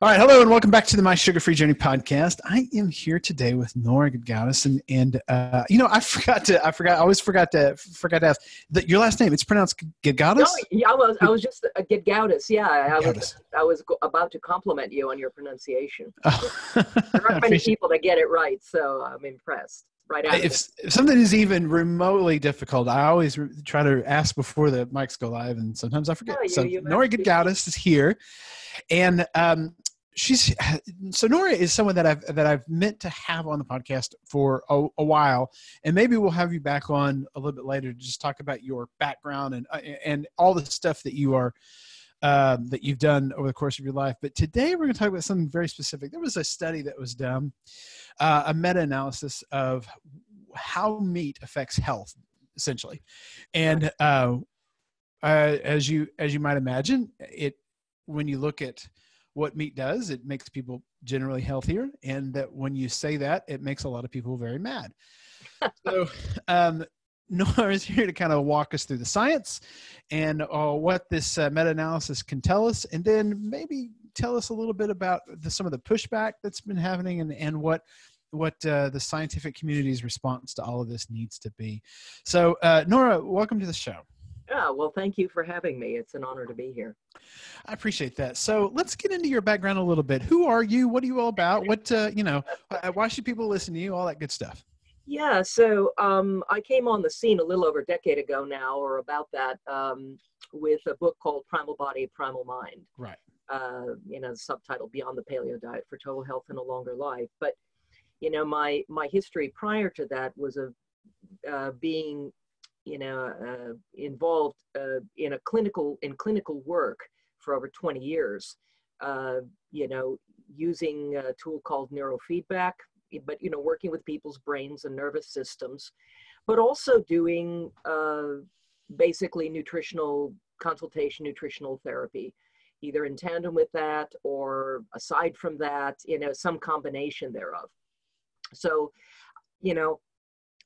All right, hello and welcome back to the My Sugar Free Journey podcast. I am here today with Nora Gedgaudas, and I always forgot to ask that your last name. It's pronounced No, Gedgaudas. yeah, I was just a Gedgaudas. Yeah, Gedgaudas. I was about to compliment you on your pronunciation. Oh, There I aren't many appreciate. people that get it right, so I'm impressed. Right out of the. If something is even remotely difficult, I always try to ask before the mics go live, and sometimes I forget. No, you So you Nora you Gedgaudas is here, and she's so Nora is someone that I've meant to have on the podcast for a while, and maybe we'll have you back on a little bit later to just talk about your background and all the stuff that you've done over the course of your life. But today we're going to talk about something very specific. There was a study that was done, a meta-analysis of how meat affects health, essentially, and as you might imagine, it when you look at what meat does, it makes people generally healthier, and that when you say that, it makes a lot of people very mad. So Nora is here to kind of walk us through the science and what this meta-analysis can tell us, and then maybe tell us a little bit about some of the pushback that's been happening and what the scientific community's response to all of this needs to be. So Nora, welcome to the show. Yeah, well, thank you for having me. It's an honor to be here. I appreciate that. So let's get into your background a little bit. Who are you? What are you all about? Why should people listen to you? All that good stuff. Yeah, so I came on the scene a little over a decade ago now, or about that, with a book called Primal Body, Primal Mind. Right. The subtitle Beyond the Paleo Diet for Total Health and a Longer Life. But my history prior to that was of being involved in clinical work for over 20 years, using a tool called neurofeedback, but, working with people's brains and nervous systems, but also doing basically nutritional consultation, nutritional therapy, either in tandem with that or aside from that, some combination thereof. So,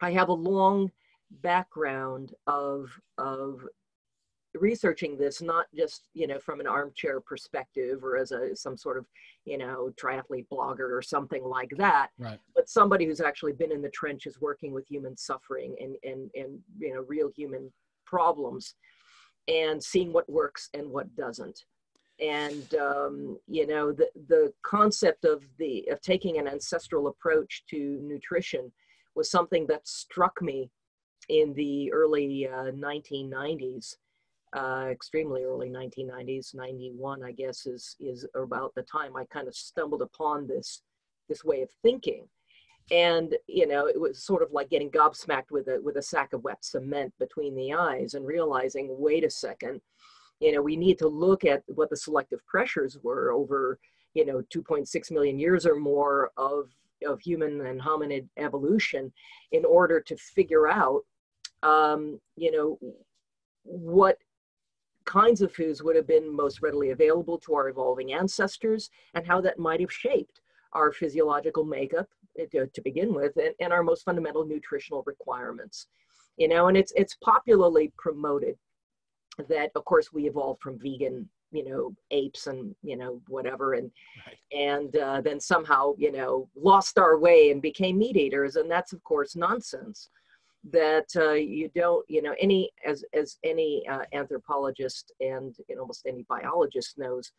I have a long background of researching this, not just from an armchair perspective or as some sort of triathlete blogger or something like that, right, but somebody who's actually been in the trenches working with human suffering and real human problems, and seeing what works and what doesn't. And the concept of taking an ancestral approach to nutrition was something that struck me in the early 1990s, extremely early 1990s. 91, I guess, is about the time I kind of stumbled upon this way of thinking. And it was sort of like getting gobsmacked with a sack of wet cement between the eyes, and realizing, wait a second, we need to look at what the selective pressures were over 2.6 million years or more of human and hominid evolution, in order to figure out what kinds of foods would have been most readily available to our evolving ancestors, and how that might have shaped our physiological makeup to begin with, and our most fundamental nutritional requirements. And it's popularly promoted that, of course, we evolved from vegan apes and whatever, and right, and then somehow lost our way and became meat eaters. And that's, of course, nonsense. That you don't, any anthropologist and almost any biologist knows,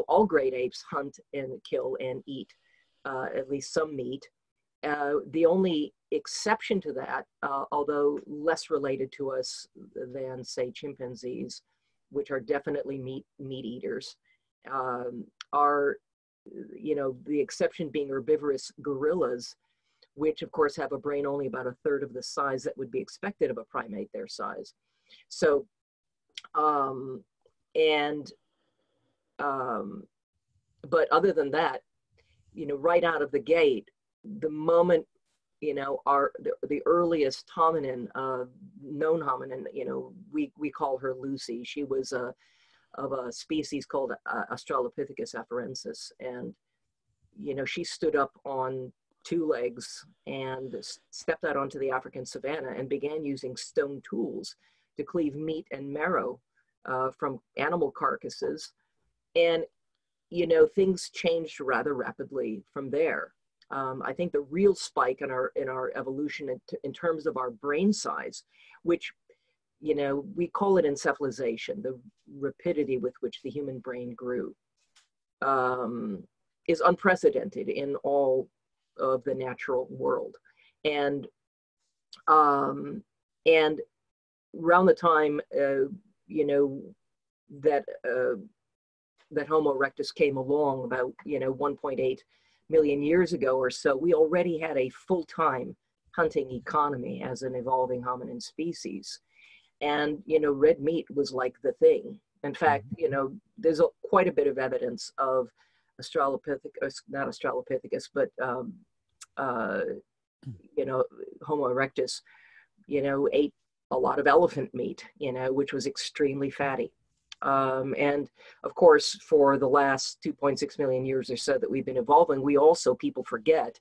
all great apes hunt and kill and eat at least some meat. The only exception to that, although less related to us than, say, chimpanzees, which are definitely meat eaters, are, the exception being herbivorous gorillas, which of course have a brain only about a third of the size that would be expected of a primate their size. So, but other than that, right out of the gate, the moment, the earliest hominin, known hominin, we call her Lucy. She was of a species called Australopithecus afarensis, and she stood up on two legs and stepped out onto the African savanna and began using stone tools to cleave meat and marrow from animal carcasses. And things changed rather rapidly from there. I think the real spike in our evolution in terms of our brain size, which, we call it encephalization, the rapidity with which the human brain grew, is unprecedented in all of the natural world. And and around the time, that that Homo erectus came along about 1.8 million years ago or so, we already had a full-time hunting economy as an evolving hominin species. And red meat was like the thing. In fact, there's quite a bit of evidence of not Australopithecus, but Homo erectus, ate a lot of elephant meat, which was extremely fatty. And of course, for the last 2.6 million years or so that we've been evolving, people forget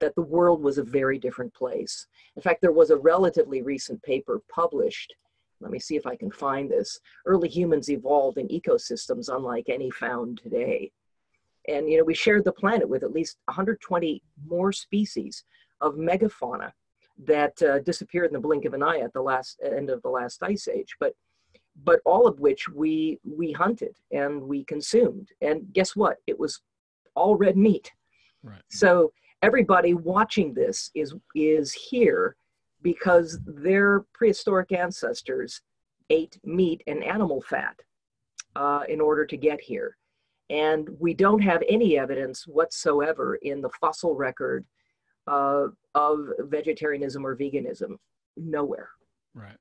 that the world was a very different place. In fact, there was a relatively recent paper published. Let me see if I can find this. Early humans evolved in ecosystems unlike any found today. And, we shared the planet with at least 120 more species of megafauna that disappeared in the blink of an eye at the end of the last ice age. But all of which we hunted and we consumed. And guess what? It was all red meat. Right. So everybody watching this is here because their prehistoric ancestors ate meat and animal fat in order to get here. And we don't have any evidence whatsoever in the fossil record of vegetarianism or veganism. Nowhere. Right.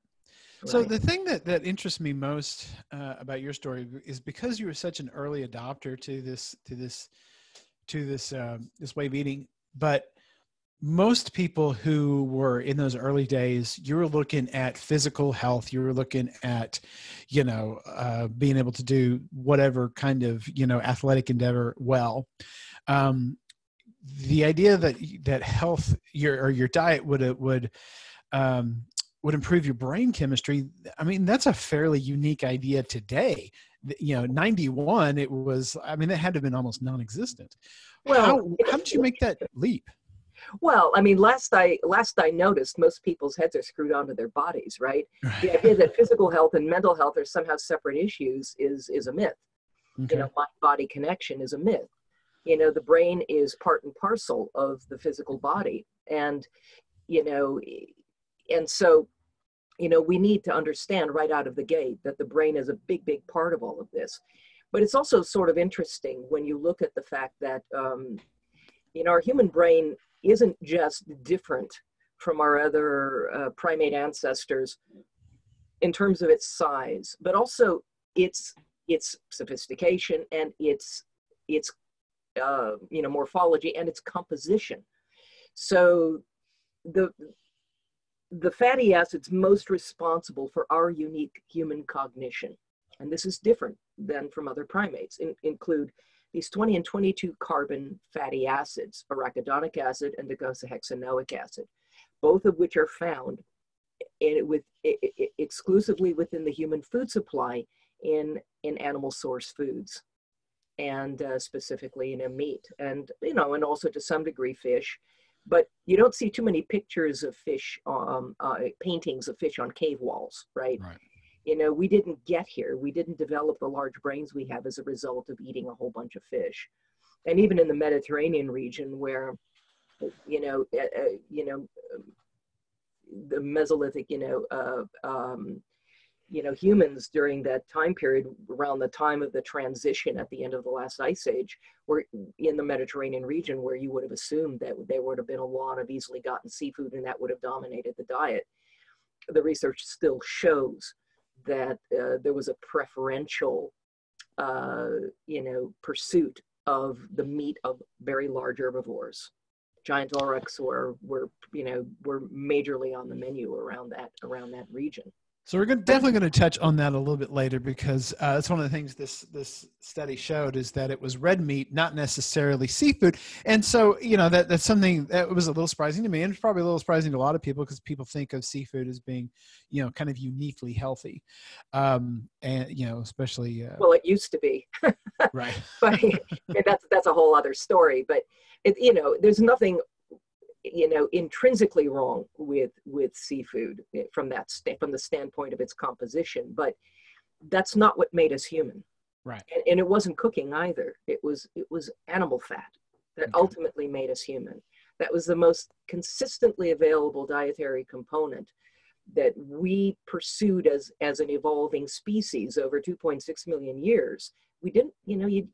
So the thing that interests me most about your story is because you were such an early adopter to this way of eating. But most people who were in those early days, you were looking at physical health. You were looking at, being able to do whatever kind of athletic endeavor well. The idea that health, your diet would improve your brain chemistry. I mean, that's a fairly unique idea today. 91, it was, that had to have been almost non-existent. Well, how did you make that leap? Well, last I noticed, most people's heads are screwed onto their bodies, right? The idea that physical health and mental health are somehow separate issues is a myth. Okay. Mind-body connection is a myth. The brain is part and parcel of the physical body. And, so, we need to understand right out of the gate that the brain is a big, big part of all of this. But it's also sort of interesting when you look at the fact that, our human brain isn't just different from our other primate ancestors in terms of its size, but also its sophistication and its morphology and its composition. So the fatty acids most responsible for our unique human cognition, and this is different than from other primates, include these 20 and 22 carbon fatty acids, arachidonic acid and docosahexaenoic acid, both of which are found exclusively within the human food supply in animal source foods, and specifically meat, and and also to some degree fish. But you don't see too many pictures of fish, paintings of fish on cave walls, right? Right. We didn't get here. We didn't develop the large brains we have as a result of eating a whole bunch of fish. And even in the Mediterranean region, where, the Mesolithic, humans during that time period, around the time of the transition at the end of the last ice age, were in the Mediterranean region, where you would have assumed that there would have been a lot of easily gotten seafood and that would have dominated the diet. The research still shows that there was a preferential, pursuit of the meat of very large herbivores. Giant aurochs were majorly on the menu around that region. So we're definitely going to touch on that a little bit later, because it's one of the things this study showed, is that it was red meat, not necessarily seafood. And so, that's something that was a little surprising to me, and it's probably a little surprising to a lot of people, because people think of seafood as being, kind of uniquely healthy, and especially. Well, it used to be, right. but that's a whole other story. But there's nothing intrinsically wrong with seafood from the standpoint of its composition, but that's not what made us human. Right. And it wasn't cooking either. It was animal fat that ultimately made us human. That was the most consistently available dietary component that we pursued as an evolving species over 2.6 million years. We didn't, you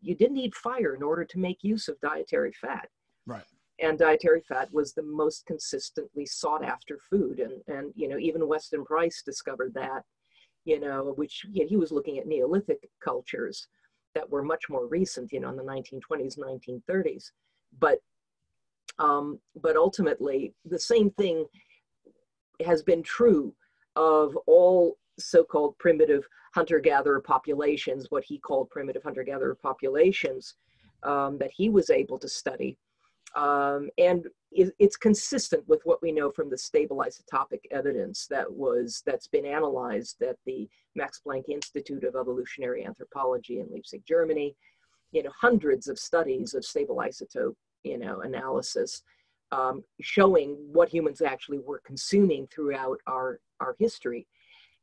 didn't need fire in order to make use of dietary fat. Right. And dietary fat was the most consistently sought after food. And even Weston Price discovered that, which he was looking at Neolithic cultures that were much more recent, in the 1920s, 1930s. But ultimately, the same thing has been true of all so-called primitive hunter-gatherer populations, what he called primitive hunter-gatherer populations, that he was able to study. And it's consistent with what we know from the stable isotopic evidence that's been analyzed at the Max Planck Institute of Evolutionary Anthropology in Leipzig, Germany. Hundreds of studies of stable isotope, analysis, showing what humans actually were consuming throughout our history.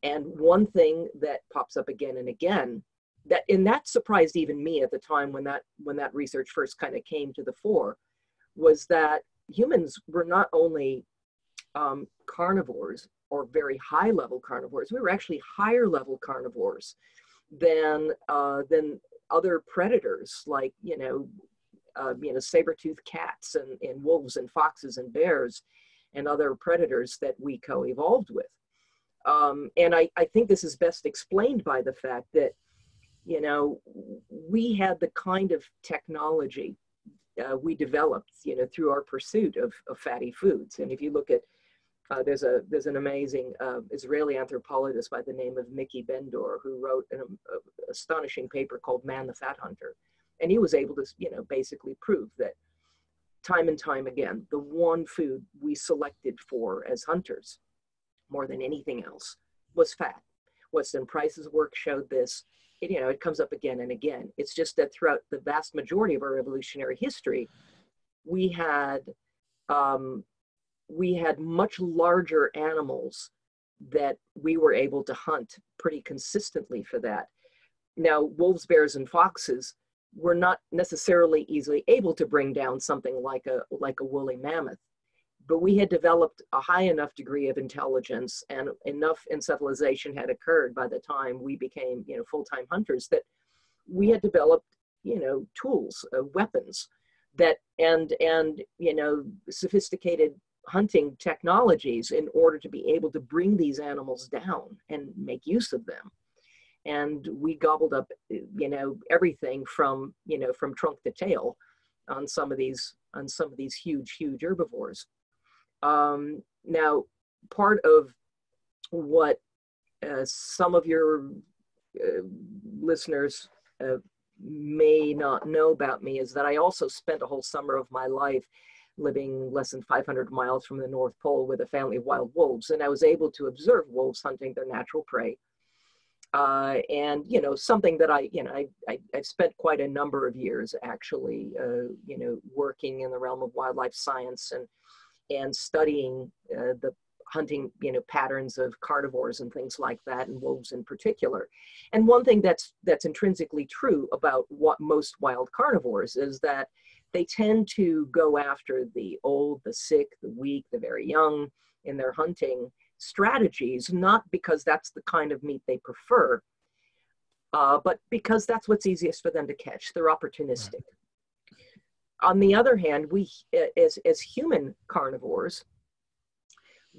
And one thing that pops up again and again, that surprised even me at the time when that research first kind of came to the fore, was that humans were not only carnivores, or very high level carnivores, we were actually higher level carnivores than other predators, like saber-toothed cats and wolves and foxes and bears and other predators that we co-evolved with. And I think this is best explained by the fact that we had the kind of technology we developed, through our pursuit of fatty foods. And if you look at, there's an amazing Israeli anthropologist by the name of Mickey Bendor, who wrote an astonishing paper called Man the Fat Hunter. And he was able to, basically prove that time and time again, the one food we selected for as hunters, more than anything else, was fat. Weston Price's work showed this. It comes up again and again. It's just that throughout the vast majority of our evolutionary history, we had much larger animals that we were able to hunt pretty consistently for that. Now, wolves, bears, and foxes were not necessarily easily able to bring down something like a woolly mammoth, but we had developed a high enough degree of intelligence, and enough encephalization had occurred by the time we became, full-time hunters, that we had developed, tools, weapons, and sophisticated hunting technologies in order to be able to bring these animals down and make use of them. And we gobbled up, everything from trunk to tail on some of these huge herbivores. Now, part of what some of your listeners may not know about me is that I also spent a whole summer of my life living less than 500 miles from the North Pole with a family of wild wolves, and I was able to observe wolves hunting their natural prey. And something that I've spent quite a number of years actually, working in the realm of wildlife science and studying the hunting, patterns of carnivores and things like that, and wolves in particular. And one thing that's intrinsically true about what most wild carnivores is that they tend to go after the old, the sick, the weak, the very young in their hunting strategies, not because that's the kind of meat they prefer, but because that's what's easiest for them to catch. They're opportunistic. Right. On the other hand, we, as human carnivores,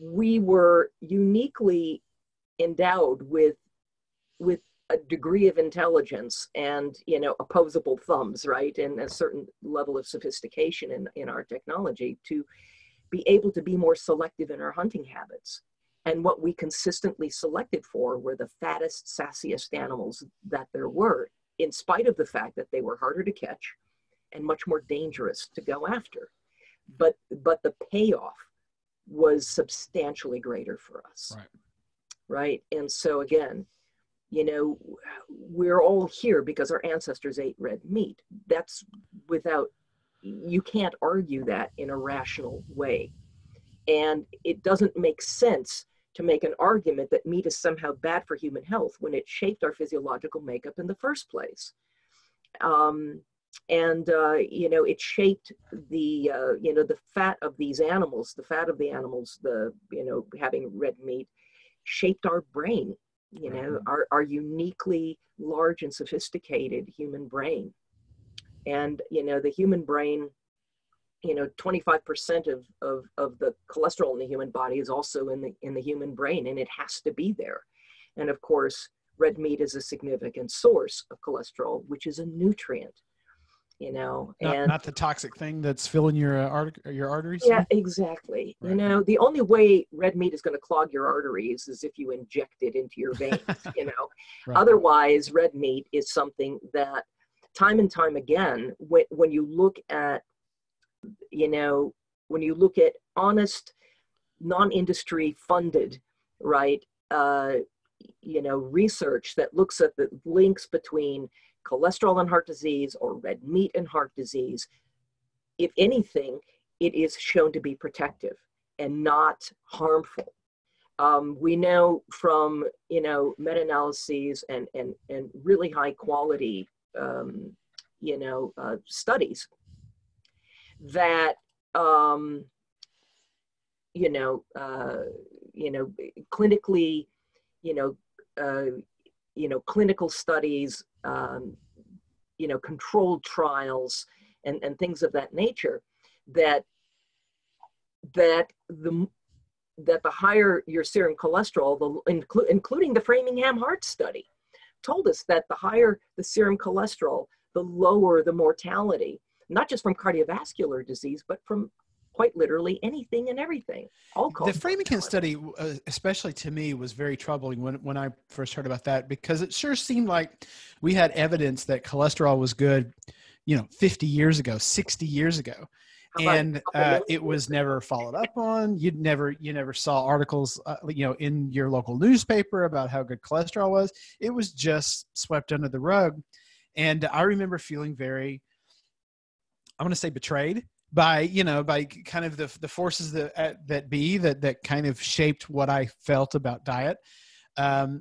we were uniquely endowed with a degree of intelligence and, opposable thumbs, right? And a certain level of sophistication in our technology to be able to be more selective in our hunting habits. And what we consistently selected for were the fattest, sassiest animals that there were, in spite of the fact that they were harder to catch and much more dangerous to go after. But the payoff was substantially greater for us. Right. Right. And so again, you know, we're all here because our ancestors ate red meat. That's you can't argue that in a rational way. And it doesn't make sense to make an argument that meat is somehow bad for human health when it shaped our physiological makeup in the first place. You know, it shaped the, you know, the fat of these animals, you know, having red meat shaped our brain, you know, our uniquely large and sophisticated human brain. And, you know, the human brain, you know, 25% of the cholesterol in the human body is also in the human brain, and it has to be there. And of course, red meat is a significant source of cholesterol, which is a nutrient, you know. Not the toxic thing that's filling your arteries. Yeah, exactly. Right. You know, the only way red meat is going to clog your arteries is if you inject it into your veins, you know. Right. Otherwise, red meat is something that time and time again, when you look at, you know, when you look at honest, non-industry funded, right, you know, research that looks at the links between cholesterol and heart disease or red meat and heart disease, if anything, it is shown to be protective and not harmful. We know from, you know, meta-analyses and really high quality, you know, studies that, clinically, clinical studies, controlled trials and things of that nature, that the higher your serum cholesterol, including the Framingham Heart Study, told us that the higher the serum cholesterol, the lower the mortality, not just from cardiovascular disease, but from quite literally anything and everything. The Framingham study, especially to me, was very troubling when I first heard about that, because it sure seemed like we had evidence that cholesterol was good, 50 years ago, 60 years ago. And it was never followed up on. You never saw articles, in your local newspaper about how good cholesterol was. It was just swept under the rug. And I remember feeling very, I want to say, betrayed by kind of the forces that kind of shaped what I felt about diet. They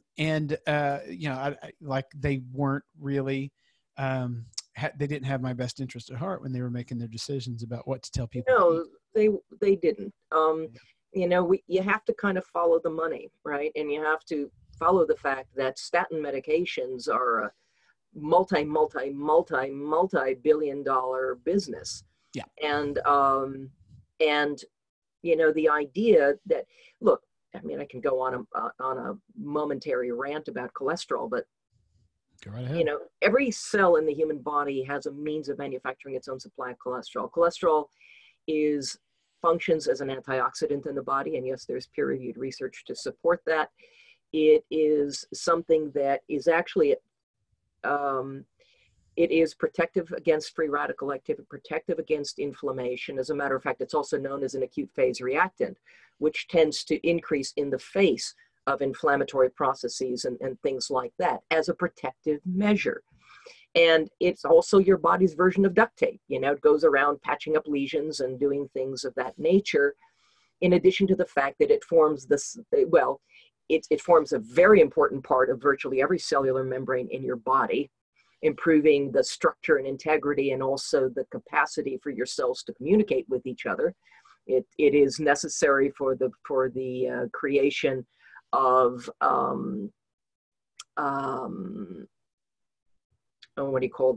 weren't really, they didn't have my best interest at heart when they were making their decisions about what to tell people. No, they didn't. You have to kind of follow the money, right? And you have to follow the fact that statin medications are a multi-billion-dollar business. Yeah. And the idea that, look, I mean, I can go on a momentary rant about cholesterol, but go right ahead. Every cell in the human body has a means of manufacturing its own supply of cholesterol. Cholesterol functions as an antioxidant in the body, and yes, there's peer-reviewed research to support that. It is something that is actually, it is protective against free radical activity, protective against inflammation. As a matter of fact, it's also known as an acute phase reactant, which tends to increase in the face of inflammatory processes and things like that as a protective measure. And it's also your body's version of duct tape. It goes around patching up lesions and doing things of that nature, in addition to the fact that it forms it forms a very important part of virtually every cellular membrane in your body, improving the structure and integrity and also the capacity for your cells to communicate with each other. It is necessary for the creation of what do you call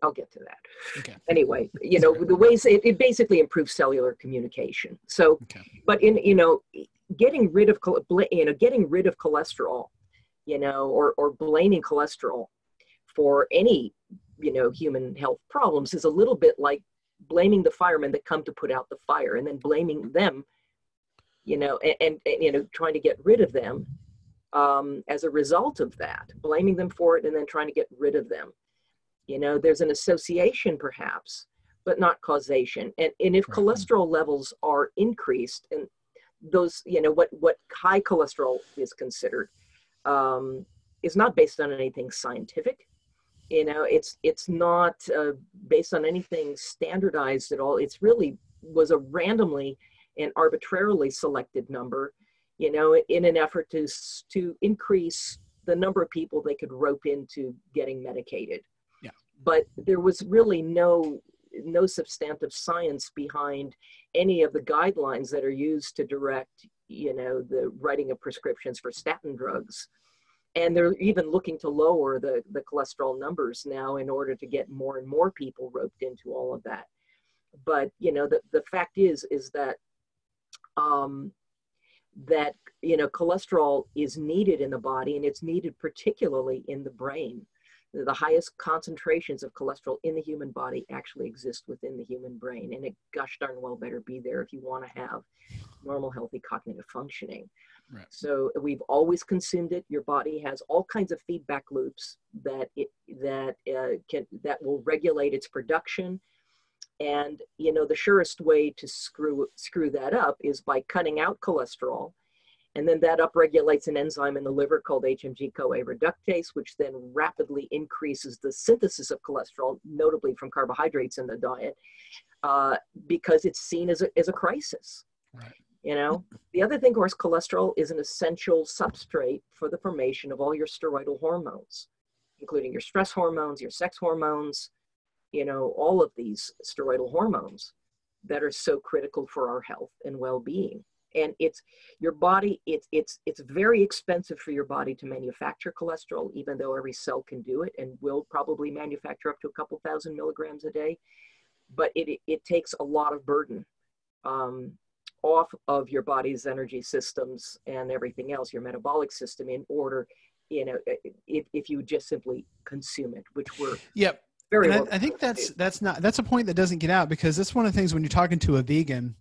I'll get to that. Okay. Anyway, the ways it basically improves cellular communication. So, okay. But getting rid of cholesterol, or blaming cholesterol for any human health problems is a little bit like blaming the firemen that come to put out the fire, and then blaming them, and trying to get rid of them as a result of that, blaming them for it and then trying to get rid of them. There's an association perhaps, but not causation. And if cholesterol levels are increased, and those, what high cholesterol is considered, is not based on anything scientific. It's not based on anything standardized at all. It's really was a randomly and arbitrarily selected number, in an effort to increase the number of people they could rope into getting medicated. Yeah. But there was really no substantive science behind any of the guidelines that are used to direct, the writing of prescriptions for statin drugs. And they're even looking to lower the cholesterol numbers now in order to get more and more people roped into all of that. But, the fact is that, cholesterol is needed in the body, and it's needed particularly in the brain. The highest concentrations of cholesterol in the human body actually exist within the human brain, and it gosh darn well better be there if you want to have normal, healthy cognitive functioning. Right. So we've always consumed it. Your body has all kinds of feedback loops that will regulate its production. And the surest way to screw that up is by cutting out cholesterol. And then that upregulates an enzyme in the liver called HMG-CoA reductase, which then rapidly increases the synthesis of cholesterol, notably from carbohydrates in the diet, because it's seen as a crisis. Right. The other thing, of course, cholesterol is an essential substrate for the formation of all your steroidal hormones, including your stress hormones, your sex hormones, all of these steroidal hormones that are so critical for our health and well-being. And it's your body, it's very expensive for your body to manufacture cholesterol, even though every cell can do it and will probably manufacture up to a couple thousand milligrams a day. But it takes a lot of burden off of your body's energy systems and everything else, your metabolic system, in order, if you just simply consume it, which we're very well. I think that's a point that doesn't get out, because that's one of the things when you're talking to a vegan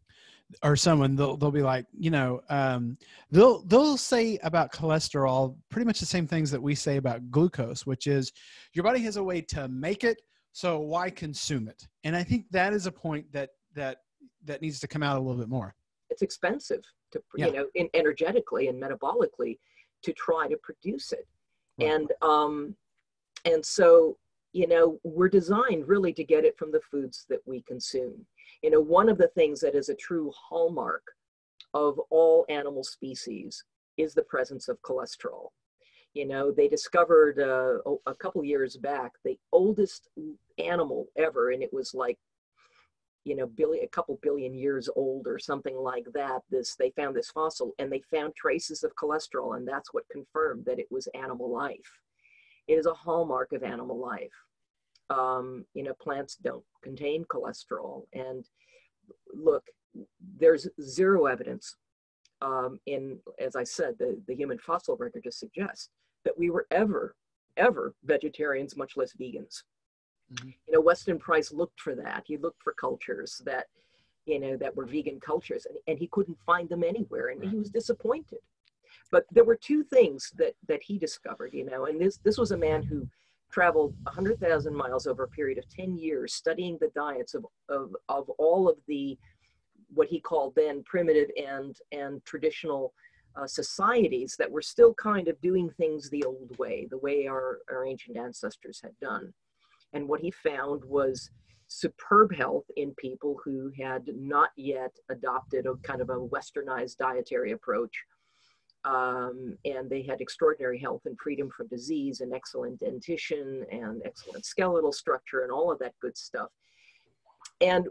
or someone, they'll be like, they'll say about cholesterol pretty much the same things that we say about glucose, which is your body has a way to make it, so why consume it? And I think that is a point that needs to come out a little bit more. It's expensive to, energetically and metabolically to try to produce it. Right. And so, we're designed really to get it from the foods that we consume. One of the things that is a true hallmark of all animal species is the presence of cholesterol. They discovered a couple years back the oldest animal ever, and it was like, a couple billion years old or something like that. They found this fossil, and they found traces of cholesterol, and that's what confirmed that it was animal life. It is a hallmark of animal life. Plants don't contain cholesterol. And look, there's zero evidence as I said, the human fossil record just suggests that we were ever vegetarians, much less vegans. Mm-hmm. Weston Price looked for that. He looked for cultures that were vegan cultures, and he couldn't find them anywhere, and he was disappointed. But there were two things that he discovered, and this was a man who traveled 100,000 miles over a period of 10 years, studying the diets of all of the, what he called then primitive and traditional societies that were still kind of doing things the old way, the way our ancient ancestors had done. And what he found was superb health in people who had not yet adopted a kind of a westernized dietary approach. And they had extraordinary health and freedom from disease and excellent dentition and excellent skeletal structure and all of that good stuff. And,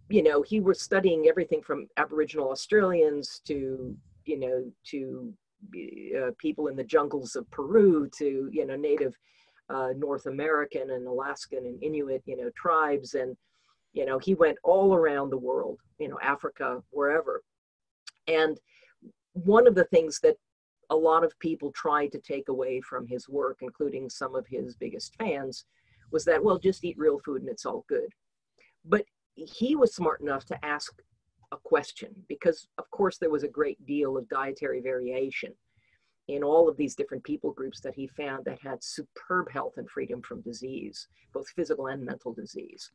he was studying everything from Aboriginal Australians to people in the jungles of Peru to, native North American and Alaskan and Inuit, tribes. And, he went all around the world, Africa, wherever. And one of the things that a lot of people tried to take away from his work, including some of his biggest fans, was that, well, just eat real food and it's all good. But he was smart enough to ask a question, because of course there was a great deal of dietary variation in all of these different people groups that he found that had superb health and freedom from disease, both physical and mental disease.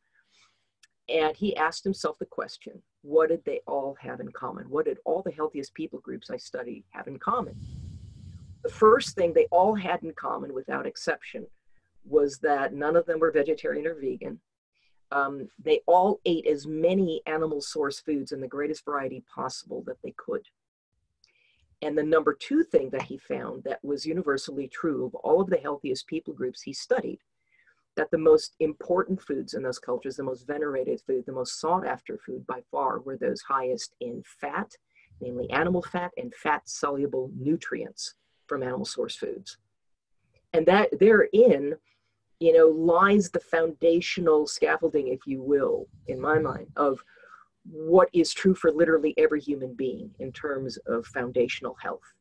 And he asked himself the question, what did they all have in common? What did all the healthiest people groups I studied have in common? The first thing they all had in common, without exception, was that none of them were vegetarian or vegan. They all ate as many animal source foods in the greatest variety possible that they could. And the number two thing that he found that was universally true of all of the healthiest people groups he studied, that the most important foods in those cultures, the most venerated food, the most sought after food by far, were those highest in fat, namely animal fat and fat soluble nutrients from animal source foods. And that therein, lies the foundational scaffolding, if you will, in my mind, of what is true for literally every human being in terms of foundational health.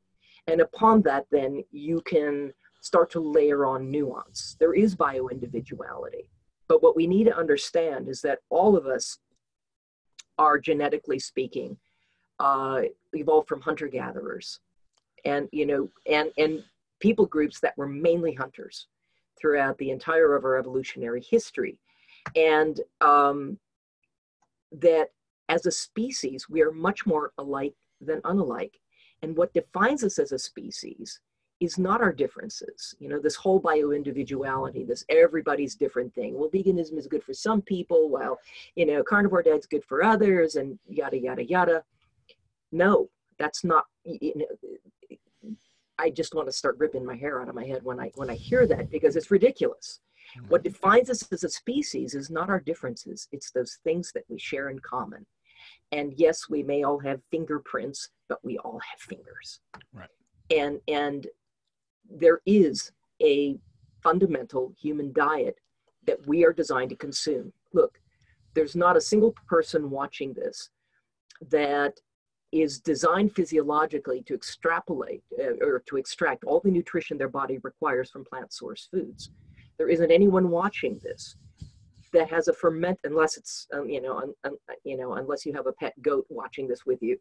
And upon that, then you can start to layer on nuance. There is bioindividuality, but what we need to understand is that all of us are, genetically speaking, evolved from hunter-gatherers, and people groups that were mainly hunters throughout the entire of our evolutionary history. And that as a species, we are much more alike than unalike. And what defines us as a species is not our differences. This whole bioindividuality, this everybody's different thing. Well, veganism is good for some people, while, carnivore diet's good for others, and yada, yada, yada. No, that's not, I just want to start ripping my hair out of my head when I hear that, because it's ridiculous. Mm-hmm. What defines us as a species is not our differences. It's those things that we share in common. And yes, we may all have fingerprints, but we all have fingers. Right. And there is a fundamental human diet that we are designed to consume. Look, there's not a single person watching this that is designed physiologically to extrapolate or to extract all the nutrition their body requires from plant source foods. There isn't anyone watching this that has a ferment, unless it's, unless you have a pet goat watching this with you.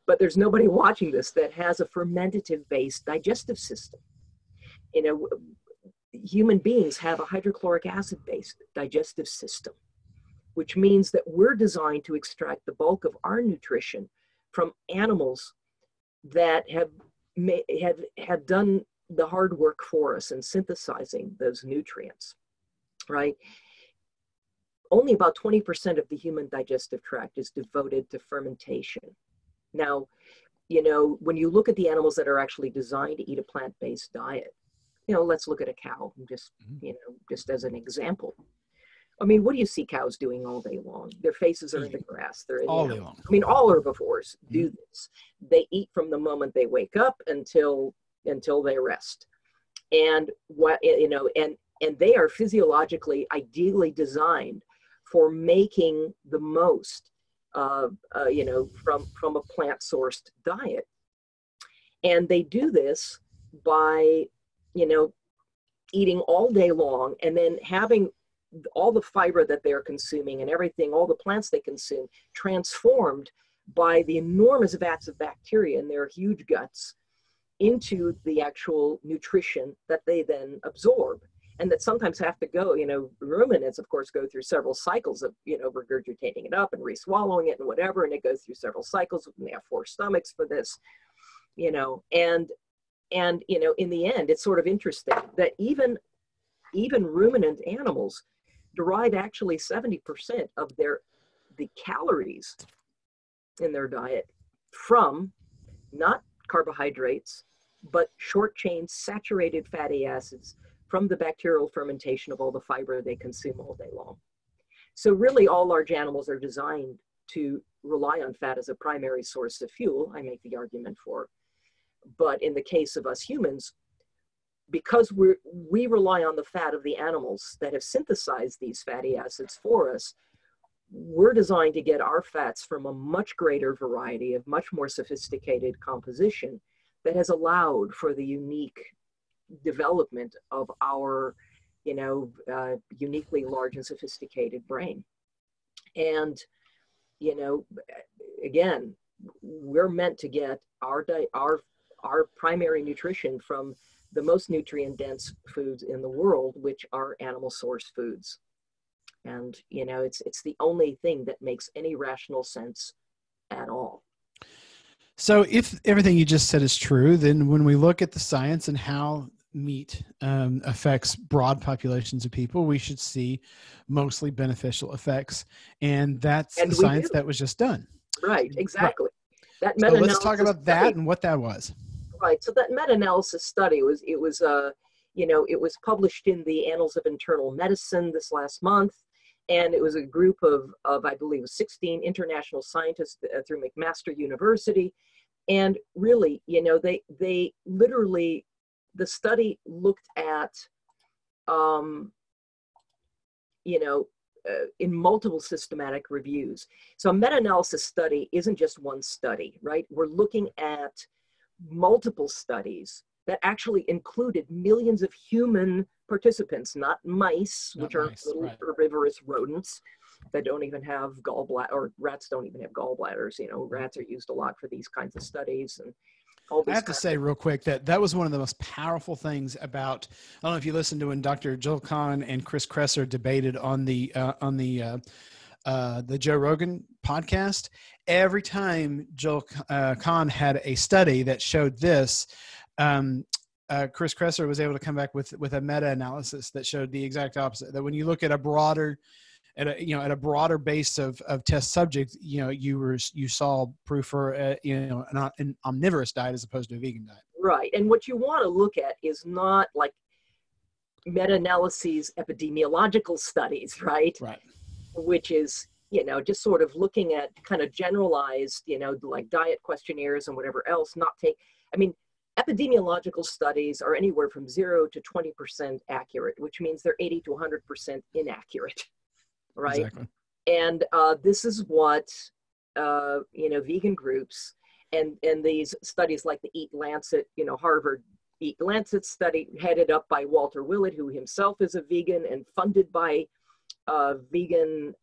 But there's nobody watching this that has a fermentative-based digestive system. Human beings have a hydrochloric acid-based digestive system, which means that we're designed to extract the bulk of our nutrition from animals that have done the hard work for us in synthesizing those nutrients, right? Only about 20% of the human digestive tract is devoted to fermentation. Now, when you look at the animals that are actually designed to eat a plant-based diet, let's look at a cow, just as an example. I mean, what do you see cows doing all day long? Their faces are in the grass. They're all day long. I mean, all herbivores do this. They eat from the moment they wake up until they rest. And and they are physiologically ideally designed for making the most from a plant-sourced diet. And they do this by, eating all day long, and then having all the fiber that they're consuming and everything, all the plants they consume, transformed by the enormous vats of bacteria in their huge guts into the actual nutrition that they then absorb. And that sometimes have to go, ruminants, of course, go through several cycles of, regurgitating it up and re-swallowing it and whatever, and it goes through several cycles, and they have 4 stomachs for this, and in the end, it's sort of interesting that even ruminant animals derive actually 70% of the calories in their diet from not carbohydrates, but short-chain saturated fatty acids from the bacterial fermentation of all the fiber they consume all day long. So really all large animals are designed to rely on fat as a primary source of fuel, I make the argument for. But in the case of us humans, because we rely on the fat of the animals that have synthesized these fatty acids for us, we're designed to get our fats from a much greater variety of much more sophisticated composition that has allowed for the unique development of our, uniquely large and sophisticated brain. And, you know, again, we're meant to get our primary nutrition from the most nutrient dense foods in the world, which are animal source foods. And, you know, it's the only thing that makes any rational sense at all. So if everything you just said is true, then when we look at the science and how meat affects broad populations of people, we should see mostly beneficial effects. And that's And the we do. science that was just done. Right, exactly. Right. That So let's talk meta-analysis about that study, and what that was. right. So that meta-analysis study was, you know, it was published in the Annals of Internal Medicine this last month. And it was a group of I believe, 16 international scientists through McMaster University. And really, you know, they literally, the study looked at, you know, in multiple systematic reviews. So a meta-analysis study isn't just one study, right? We're looking at multiple studies that actually included millions of human participants, not mice, which are little right. herbivorous rodents that don't even have gallbladder, or rats don't even have gallbladders. You know, rats are used a lot for these kinds of studies. And all these I have to say real quick that was one of the most powerful things about, I don't know if you listened to when Dr. Joel Kahn and Chris Kresser debated on the Joe Rogan podcast. Every time Joel Kahn had a study that showed this, Chris Kresser was able to come back with a meta-analysis that showed the exact opposite. That when you look at a broader base of test subjects, you know, you saw proof for an omnivorous diet as opposed to a vegan diet. Right, and what you want to look at is not like meta-analyses, epidemiological studies, right? Right. Which is, you know, just sort of looking at kind of generalized, you know, like diet questionnaires and whatever else. I mean, epidemiological studies are anywhere from 0 to 20% accurate, which means they're 80 to 100% inaccurate. Right. Exactly. And this is what, you know, vegan groups and these studies like the Eat Lancet, you know, Harvard Eat Lancet study headed up by Walter Willett, who himself is a vegan and funded by vegan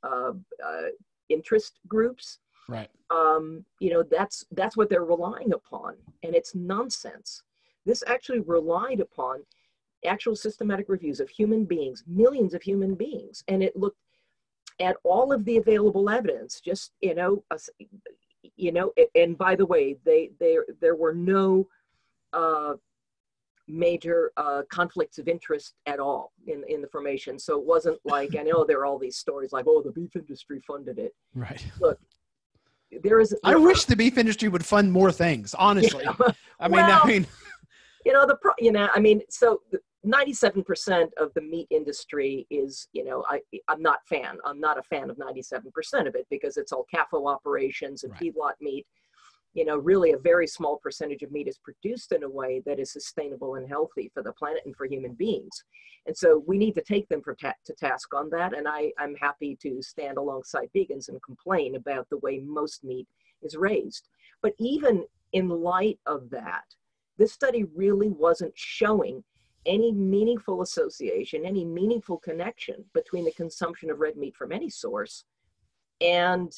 interest groups. Right. You know, that's what they're relying upon. And it's nonsense. This actually relied upon actual systematic reviews of human beings, millions of human beings. And it looked at all of the available evidence, just, you know, and by the way, there were no major conflicts of interest at all in the formation. So it wasn't like, I know there are all these stories like, oh, the beef industry funded it. Right. Look, I wish the beef industry would fund more things, honestly. Yeah. I mean, you know, I mean, so 97% of the meat industry is, you know, I'm not a fan of 97% of it because it's all CAFO operations and right. feedlot meat. You know, really a very small percentage of meat is produced in a way that is sustainable and healthy for the planet and for human beings. And so we need to take them to task on that. And I'm happy to stand alongside vegans and complain about the way most meat is raised. But even in light of that, this study really wasn't showing any meaningful association, any meaningful connection between the consumption of red meat from any source and,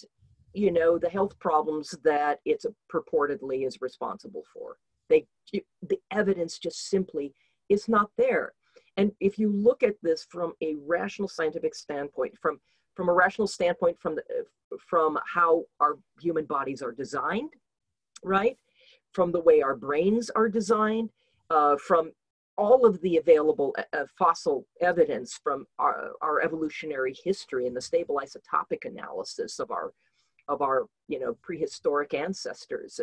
you know, the health problems that it's purportedly is responsible for. The evidence just simply is not there. And if you look at this from a rational scientific standpoint, from a rational standpoint, from how our human bodies are designed, right? From the way our brains are designed, from all of the available fossil evidence from our evolutionary history and the stable isotopic analysis of our you know, prehistoric ancestors,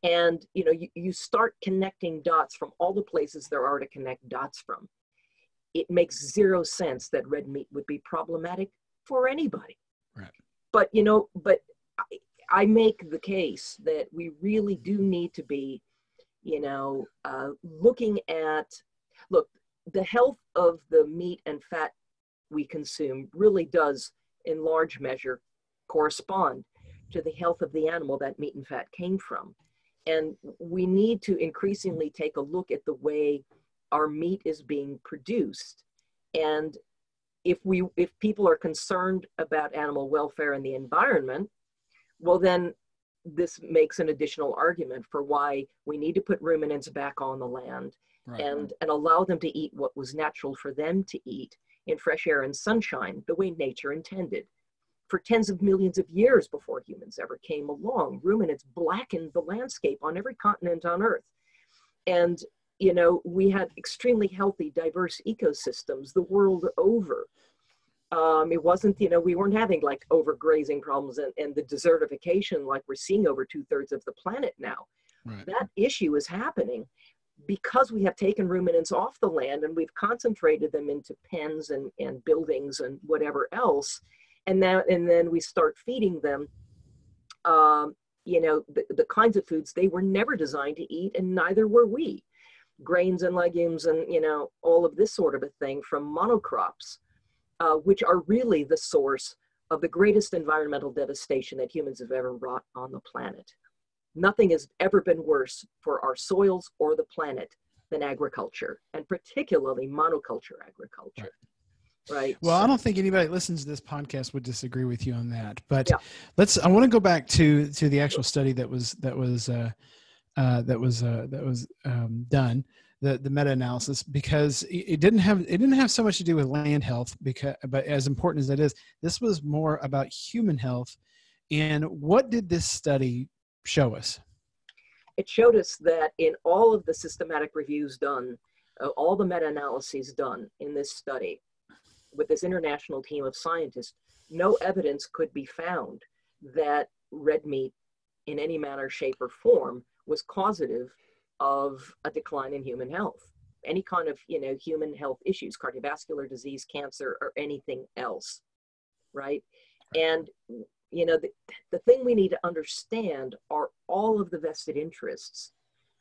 and you know, you start connecting dots from all the places there are to connect dots from. It makes zero sense that red meat would be problematic for anybody. Right. But you know, I make the case that we really do need to be, you know, looking at, look, the health of the meat and fat we consume really does, in large measure, correspond to the health of the animal that meat and fat came from. And we need to increasingly take a look at the way our meat is being produced. And if people are concerned about animal welfare and the environment, well, then this makes an additional argument for why we need to put ruminants back on the land, Right. and allow them to eat what was natural for them to eat in fresh air and sunshine, the way nature intended. For tens of millions of years before humans ever came along, ruminants blackened the landscape on every continent on Earth. And, you know, we had extremely healthy, diverse ecosystems the world over. It wasn't, you know, we weren't having like overgrazing problems and the desertification like we're seeing over 2/3 of the planet now. Right. That issue is happening because we have taken ruminants off the land and we've concentrated them into pens and buildings and whatever else. And then we start feeding them, you know, the kinds of foods they were never designed to eat, and neither were we. Grains and legumes and, you know, all of this sort of a thing from monocrops, which are really the source of the greatest environmental devastation that humans have ever wrought on the planet. Nothing has ever been worse for our soils or the planet than agriculture, and particularly monoculture agriculture. Right. Well, I don't think anybody that listens to this podcast would disagree with you on that. But Yeah. I want to go back to the actual study that was done, the meta-analysis, because it didn't have so much to do with land health, but as important as that is, this was more about human health. And what did this study show us? It showed us that in all of the systematic reviews done, all the meta-analyses done in this study with this international team of scientists, no evidence could be found that red meat in any manner, shape, or form was causative of a decline in human health, any kind of, you know, human health issues, cardiovascular disease, cancer, or anything else, right? And, you know, the thing we need to understand are all of the vested interests,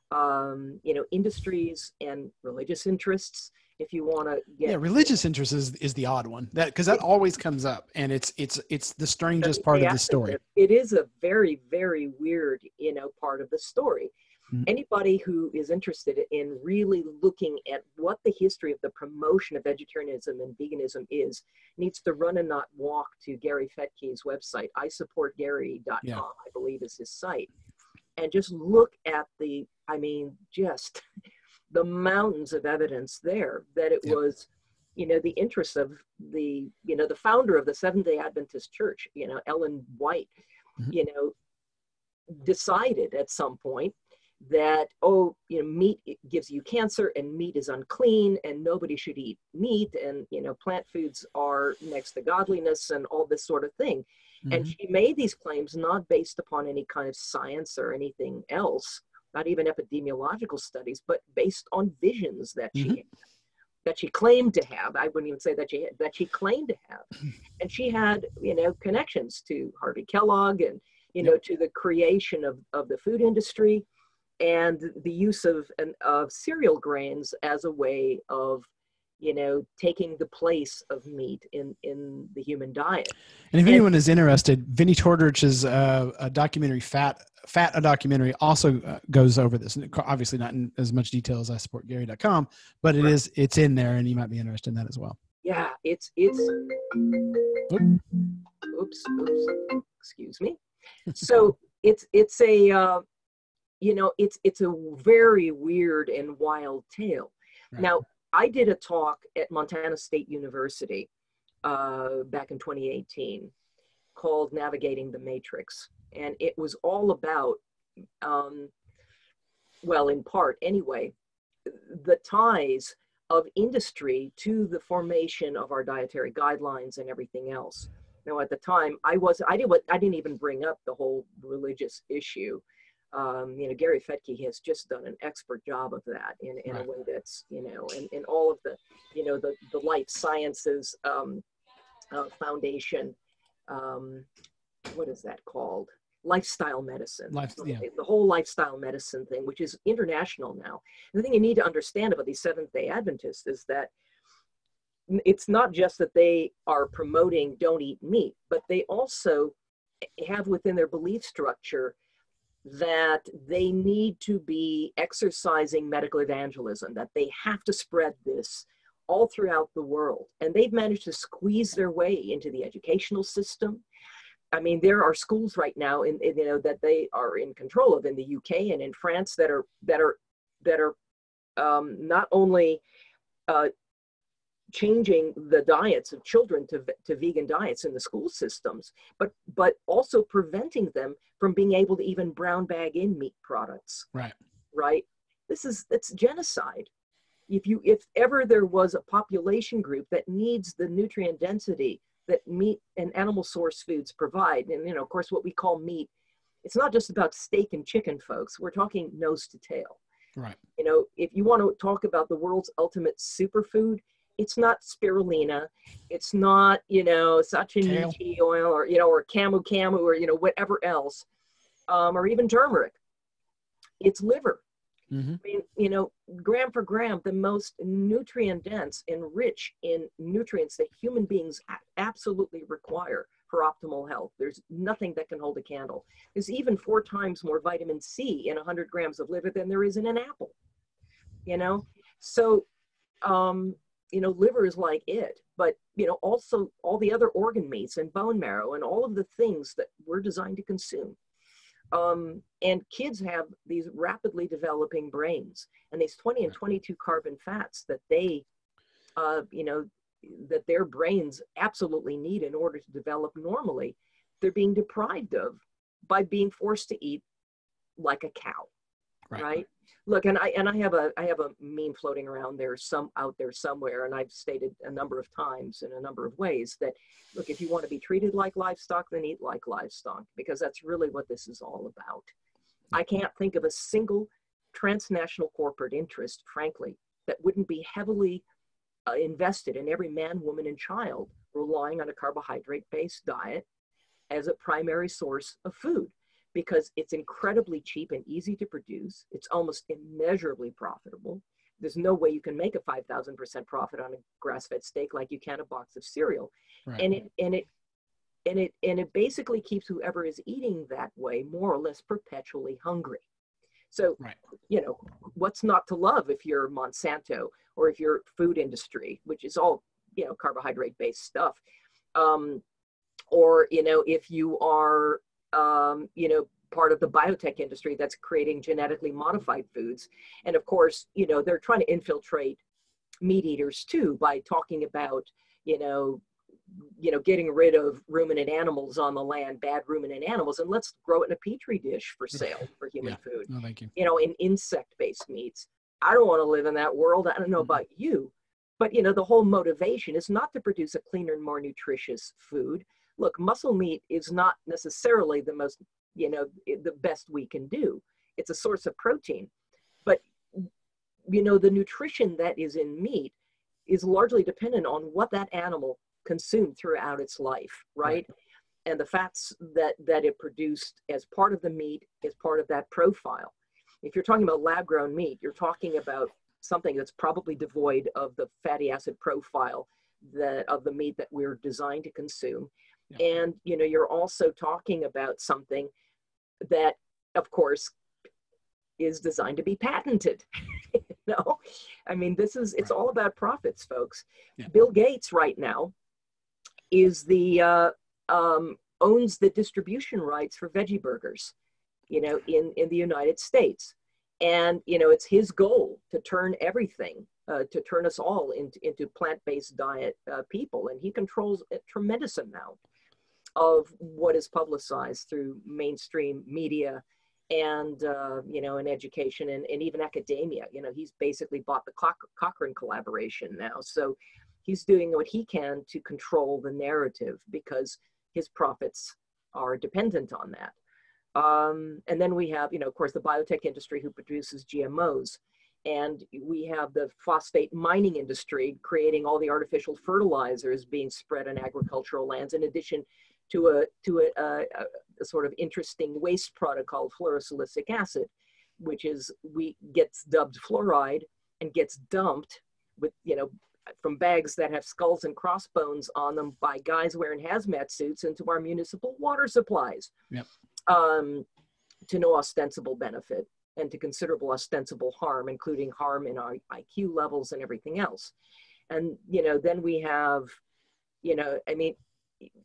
you know, industries and religious interests. If you want to get religious interest is the odd one, because that always comes up, and it's the strangest part of the story. It is a very, very weird, you know, part of the story. Mm-hmm. Anybody who is interested in really looking at what the history of the promotion of vegetarianism and veganism is needs to run and not walk to Gary Fettke's website. isupportgary.com, I believe is his site, and just look at just the mountains of evidence there that it was, you know, the interests of the, you know, the founder of the Seventh-day Adventist Church, you know, Ellen White, mm-hmm. you know, decided at some point that, oh, you know, meat gives you cancer and meat is unclean and nobody should eat meat, and, you know, plant foods are next to godliness and all this sort of thing. Mm-hmm. And she made these claims not based upon any kind of science or anything else, not even epidemiological studies, but based on visions that she had, that she claimed to have. I wouldn't even say that she claimed to have. And she had, you know, connections to Harvey Kellogg and, you know, to the creation of the food industry and the use of cereal grains as a way of, you know, taking the place of meat in the human diet. And if anyone is interested, Vinnie Torderich's a documentary, Fat, a documentary, also goes over this. Obviously not in as much detail as isupportgary.com, but it's in there, and you might be interested in that as well. Yeah, it's oops, excuse me. So it's a you know, it's a very weird and wild tale. Right. Now, I did a talk at Montana State University back in 2018 called Navigating the Matrix. And it was all about, well, in part anyway, the ties of industry to the formation of our dietary guidelines and everything else. Now, at the time, I didn't even bring up the whole religious issue. You know, Gary Fettke has just done an expert job of that in a way that's, you know, and all of the, you know, the life sciences foundation, what is that called? Lifestyle medicine. The whole lifestyle medicine thing, which is international now. And the thing you need to understand about these Seventh-day Adventists is that it's not just that they are promoting don't eat meat, but they also have within their belief structure that they need to be exercising medical evangelism, that they have to spread this all throughout the world. And they've managed to squeeze their way into the educational system. I mean, there are schools right now that they are in control of in the UK and in France that are not only changing the diets of children to vegan diets in the school systems, but also preventing them from being able to even brown bag in meat products. Right. Right. It's genocide. If ever there was a population group that needs the nutrient density that meat and animal source foods provide, and of course what we call meat, it's not just about steak and chicken, folks. We're talking nose to tail. Right. If you want to talk about the world's ultimate superfood, it's not spirulina, it's not sachinichi oil or camu camu or whatever else, or even turmeric. It's liver. Mm-hmm. I mean, gram for gram, the most nutrient dense and rich in nutrients that human beings absolutely require for optimal health. There's nothing that can hold a candle. There's even 4 times more vitamin C in 100 grams of liver than there is in an apple. So, liver is like it, but, also all the other organ meats and bone marrow and all of the things that we're designed to consume. And kids have these rapidly developing brains, and these 20 and 22 carbon fats that they, that their brains absolutely need in order to develop normally, they're being deprived of by being forced to eat like a cow, right? Look, and I have a meme floating around there, out there somewhere, and I've stated a number of times in a number of ways that, look, if you want to be treated like livestock, then eat like livestock, because that's really what this is all about. I can't think of a single transnational corporate interest, frankly, that wouldn't be heavily invested in every man, woman, and child relying on a carbohydrate-based diet as a primary source of food, because it's incredibly cheap and easy to produce. It's almost immeasurably profitable. There's no way you can make a 5,000% profit on a grass-fed steak like you can a box of cereal. Right. And it basically keeps whoever is eating that way more or less perpetually hungry. So, right. What's not to love if you're Monsanto or if you're food industry, which is all, carbohydrate-based stuff. Or, if you are, part of the biotech industry that's creating genetically modified foods. And of course, they're trying to infiltrate meat eaters too by talking about, getting rid of ruminant animals on the land, bad ruminant animals, and let's grow it in a petri dish for sale for human food. No, thank you. In insect-based meats. I don't want to live in that world. I don't know about you, but the whole motivation is not to produce a cleaner and more nutritious food. Look, muscle meat is not necessarily the most, the best we can do. It's a source of protein, but the nutrition that is in meat is largely dependent on what that animal consumed throughout its life, right? And the fats that it produced as part of the meat is part of that profile. If you're talking about lab-grown meat, you're talking about something that's probably devoid of the fatty acid profile of the meat that we're designed to consume. Yeah. And, you're also talking about something that, of course, is designed to be patented. I mean, it's all about profits, folks. Yeah. Bill Gates right now is owns the distribution rights for veggie burgers, in the United States. And, it's his goal to turn everything, to turn us all into plant-based diet people. And he controls a tremendous amount of what is publicized through mainstream media and, in education and even academia. He's basically bought the Cochrane collaboration now. So he's doing what he can to control the narrative because his profits are dependent on that. And then we have, of course, the biotech industry who produces GMOs. And we have the phosphate mining industry creating all the artificial fertilizers being spread on agricultural lands, in addition to a sort of interesting waste product called fluorosilicic acid, which gets dubbed fluoride and gets dumped with, from bags that have skulls and crossbones on them by guys wearing hazmat suits into our municipal water supplies. Yep. To no ostensible benefit and to considerable ostensible harm, including harm in our IQ levels and everything else. And, then we have, I mean,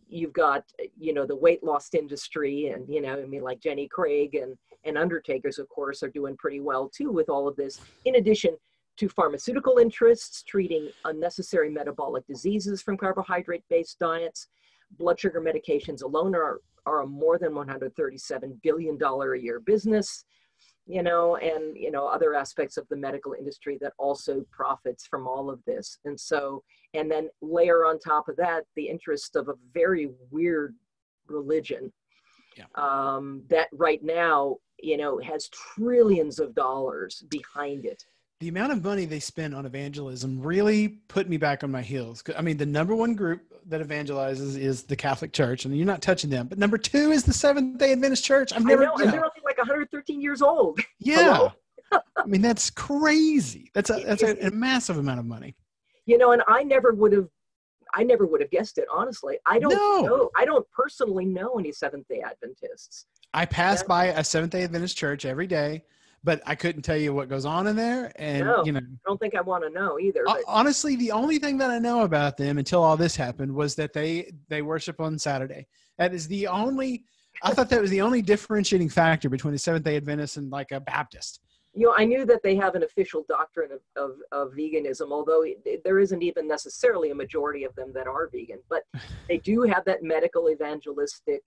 you've got, the weight loss industry and, like Jenny Craig and undertakers, of course, are doing pretty well too with all of this, in addition to pharmaceutical interests treating unnecessary metabolic diseases from carbohydrate-based diets. Blood sugar medications alone are a more than $137 billion a year business, and, other aspects of the medical industry that also profits from all of this. And so, and then layer on top of that, the interest of a very weird religion that right now, has trillions of dollars behind it. The amount of money they spend on evangelism really put me back on my heels. I mean, the number one group that evangelizes is the Catholic Church, and you're not touching them. But number two is the Seventh-day Adventist Church. I know, and they're only like 113 years old. Yeah. I mean, that's crazy. That's a massive amount of money. And I never would have guessed it, honestly. I don't know. I don't personally know any Seventh-day Adventists. I pass by a Seventh-day Adventist church every day, but I couldn't tell you what goes on in there. And, I don't think I want to know either. But. Honestly, the only thing that I know about them until all this happened was that they worship on Saturday. That is the only, I thought that was the only differentiating factor between a Seventh-day Adventist and like a Baptist. I knew that they have an official doctrine of veganism, although there isn't even necessarily a majority of them that are vegan, but they do have that medical evangelistic,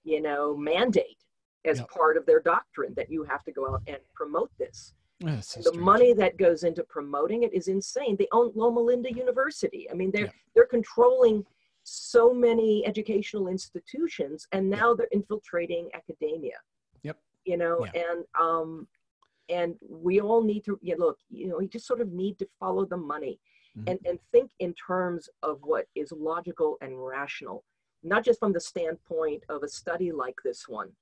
mandate as part of their doctrine that you have to go out and promote this. The money that goes into promoting it is insane. They own Loma Linda University. I mean, they're controlling so many educational institutions, and now they're infiltrating academia. Yep. And we all need to look. You just sort of need to follow the money, and think in terms of what is logical and rational, not just from the standpoint of a study like this one.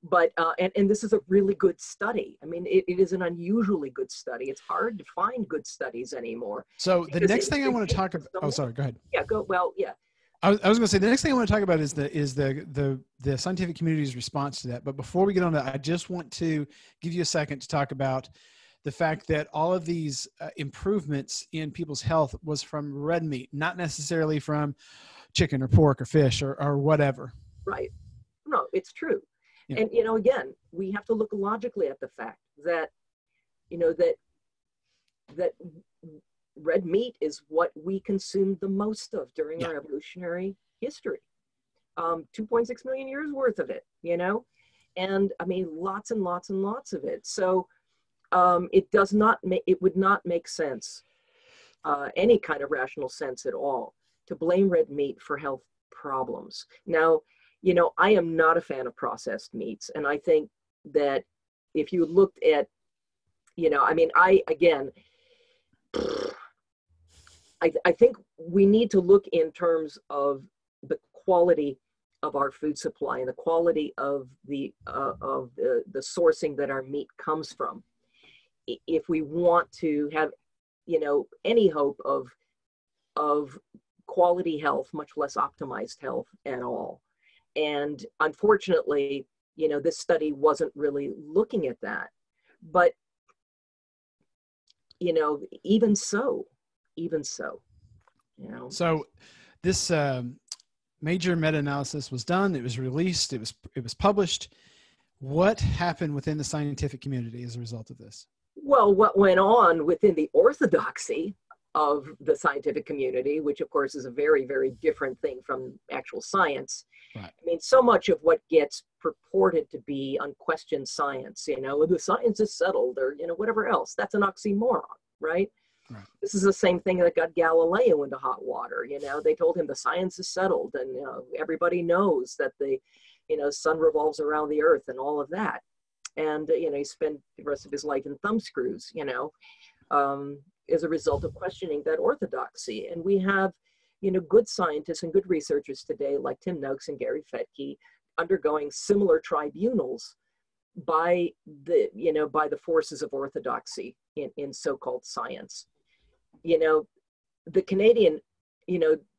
But, and this is a really good study. I mean, it is an unusually good study. It's hard to find good studies anymore. So the next thing I want to talk about, oh, sorry, go ahead. Yeah, go, well, yeah. I was going to say, the next thing I want to talk about is the scientific community's response to that. But before we get on that, I just want to give you a second to talk about the fact that all of these improvements in people's health was from red meat, not necessarily from chicken or pork or fish or whatever. Right. No, it's true. Yeah. And, again, we have to look logically at the fact that, that red meat is what we consumed the most of during our evolutionary history. 2.6 million years worth of it, and I mean, lots and lots and lots of it. So it would not make sense, any kind of rational sense at all, to blame red meat for health problems. Now, I am not a fan of processed meats. And I think that if you looked at, I think we need to look in terms of the quality of our food supply and the quality of the sourcing that our meat comes from. If we want to have, any hope of quality health, much less optimized health at all. And unfortunately, this study wasn't really looking at that. But, even so. So this major meta-analysis was done. It was released. It was published. What happened within the scientific community as a result of this? Well, what went on within the orthodoxy of the scientific community, which of course is a very, very different thing from actual science. Right. I mean, so much of what gets purported to be unquestioned science, the science is settled or, whatever else, that's an oxymoron, right? Right. This is the same thing that got Galileo into hot water. They told him the science is settled and, everybody knows that the, sun revolves around the earth and all of that. And, he spent the rest of his life in thumbscrews, as a result of questioning that orthodoxy. And we have, good scientists and good researchers today, like Tim Noakes and Gary Fettke, undergoing similar tribunals by the forces of orthodoxy in so-called science. The Canadian,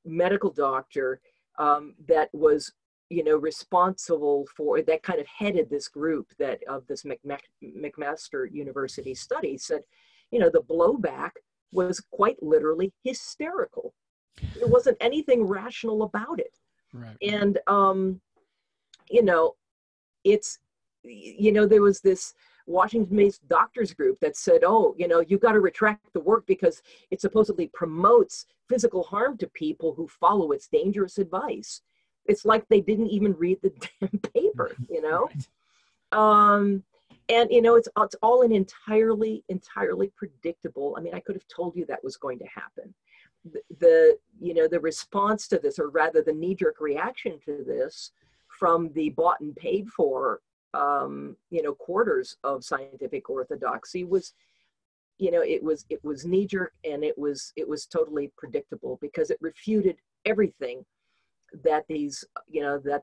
medical doctor that was, responsible for, that kind of headed this group of this McMaster University study said, the blowback was quite literally hysterical. There wasn't anything rational about it. Right. And, you know, it's, you know, there was this Washington-based doctors group that said, oh, you know, you got to retract the work because it supposedly promotes physical harm to people who follow its dangerous advice. It's like they didn't even read the damn paper, you know? Right. And, you know, it's all an entirely predictable. I mean, I could have told you that was going to happen. You know, the response to this, or rather the knee-jerk reaction to this from the bought and paid for, you know, quarters of scientific orthodoxy was, you know, it was knee-jerk, and it was totally predictable, because it refuted everything that these, you know, that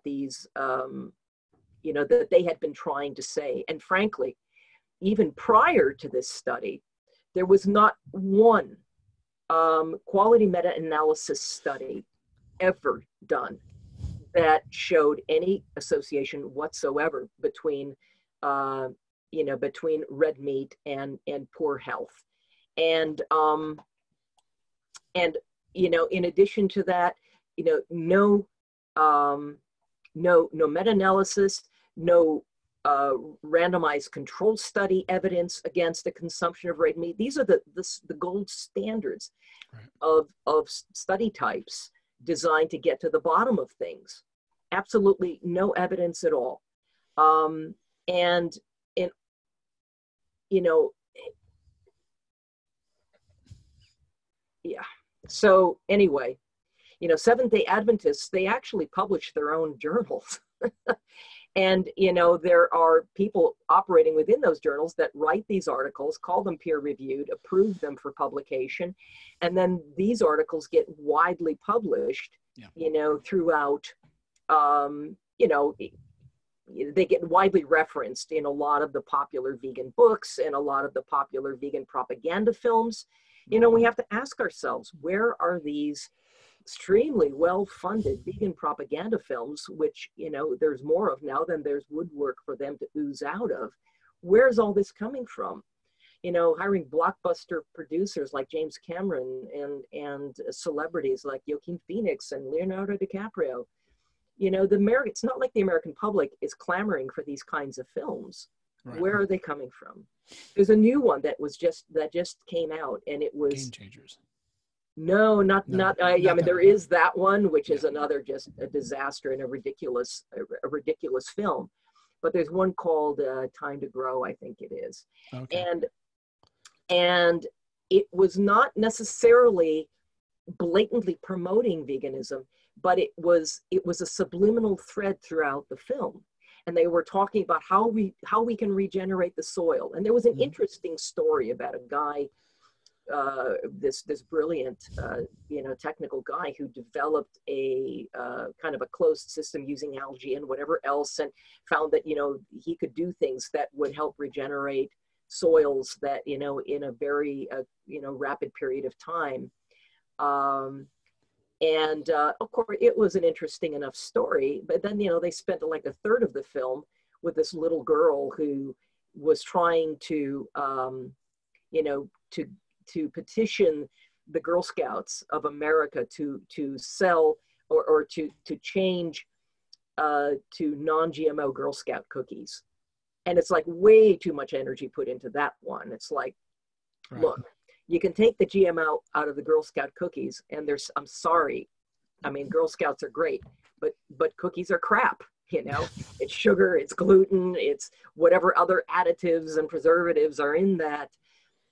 they had been trying to say. And frankly, even prior to this study, there was not one quality meta-analysis study ever done that showed any association whatsoever between, you know, between red meat and poor health. And you know, in addition to that, you know, no meta-analysis, no randomized control study evidence against the consumption of red meat. These are the gold standards, right, of study types designed to get to the bottom of things. Absolutely no evidence at all. And you know, yeah. So anyway, you know, Seventh-day Adventists, they actually publish their own journals. And, you know, there are people operating within those journals that write these articles, call them peer-reviewed, approve them for publication, and then these articles get widely published, yeah, you know, throughout, you know, they get widely referenced in a lot of the popular vegan books and a lot of the popular vegan propaganda films. You know, we have to ask ourselves, where are these extremely well-funded vegan propaganda films, which, you know, there's more of now than there's woodwork for them to ooze out of? Where's all this coming from? You know, hiring blockbuster producers like James Cameron and celebrities like Joaquin Phoenix and Leonardo DiCaprio. You know, it's not like the American public is clamoring for these kinds of films. Right. Where are they coming from? There's a new one that just came out, and it was Game Changers. No, I mean, there is that one, which is another just a disaster and a ridiculous film. But there's one called Time to Grow, I think it is. Okay. And it was not necessarily blatantly promoting veganism, but it was a subliminal thread throughout the film. And they were talking about how we can regenerate the soil. And there was an interesting story about a guy, this brilliant, you know, technical guy who developed a kind of a closed system using algae and whatever else, and found that, you know, he could do things that would help regenerate soils that, you know, in a very, you know, rapid period of time. And of course, it was an interesting enough story, but then, you know, they spent like a third of the film with this little girl who was trying to, you know, to petition the Girl Scouts of America to sell or to change to non-GMO Girl Scout cookies. And it's like way too much energy put into that one. It's like, right, look, you can take the GMO out of the Girl Scout cookies, and I'm sorry, I mean, Girl Scouts are great, but cookies are crap. You know, it's sugar, it's gluten, it's whatever other additives and preservatives are in that.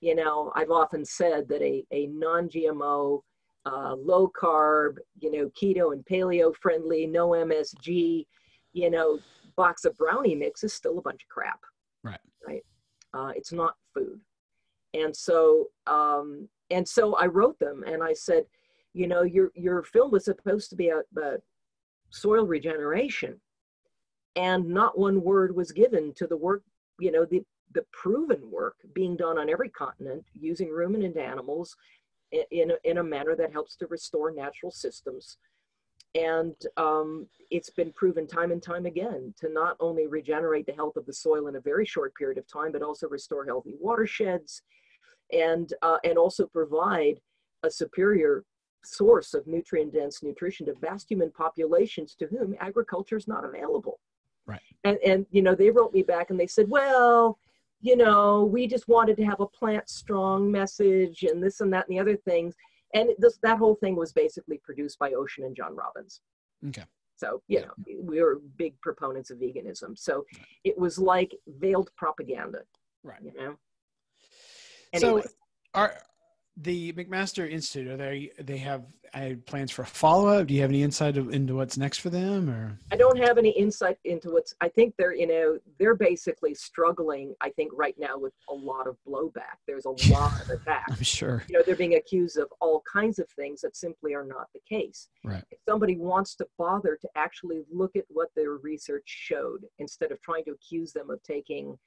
You know, I've often said that a non-GMO, low carb, you know, keto and paleo friendly, no MSG, you know, box of brownie mix is still a bunch of crap. Right. Right. It's not food. And so I wrote them and I said, you know, your film was supposed to be about soil regeneration, and not one word was given to the work, you know, the proven work being done on every continent using ruminant animals in a manner that helps to restore natural systems. And it's been proven time and time again to not only regenerate the health of the soil in a very short period of time, but also restore healthy watersheds, and also provide a superior source of nutrient-dense nutrition to vast human populations to whom agriculture is not available. Right. And you know, they wrote me back and they said, well, you know, we just wanted to have a plant strong message and this and that and the other things. And that whole thing was basically produced by Ocean and John Robbins. Okay. So, you know, we were big proponents of veganism. So it was like veiled propaganda. Right. You know? Anyway. So are the McMaster Institute, they have plans for a follow-up? Do you have any insight into what's next for them, or? I don't have any insight into I think they're, you know, they're basically struggling, I think right now with a lot of blowback. There's a lot of attacks. I'm sure. You know, they're being accused of all kinds of things that simply are not the case. Right. If somebody wants to bother to actually look at what their research showed, instead of trying to accuse them of taking,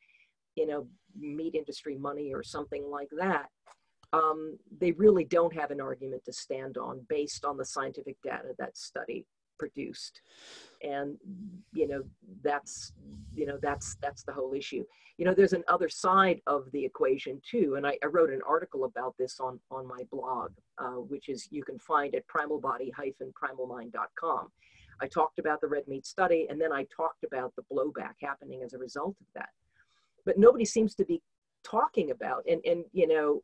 you know, meat industry money or something like that, they really don't have an argument to stand on based on the scientific data that study produced. And, you know, that's the whole issue. You know, there's another side of the equation too. And I wrote an article about this on my blog, which is, you can find at primalbody-primalmind.com. I talked about the red meat study, and then I talked about the blowback happening as a result of that. But nobody seems to be talking about, and you know,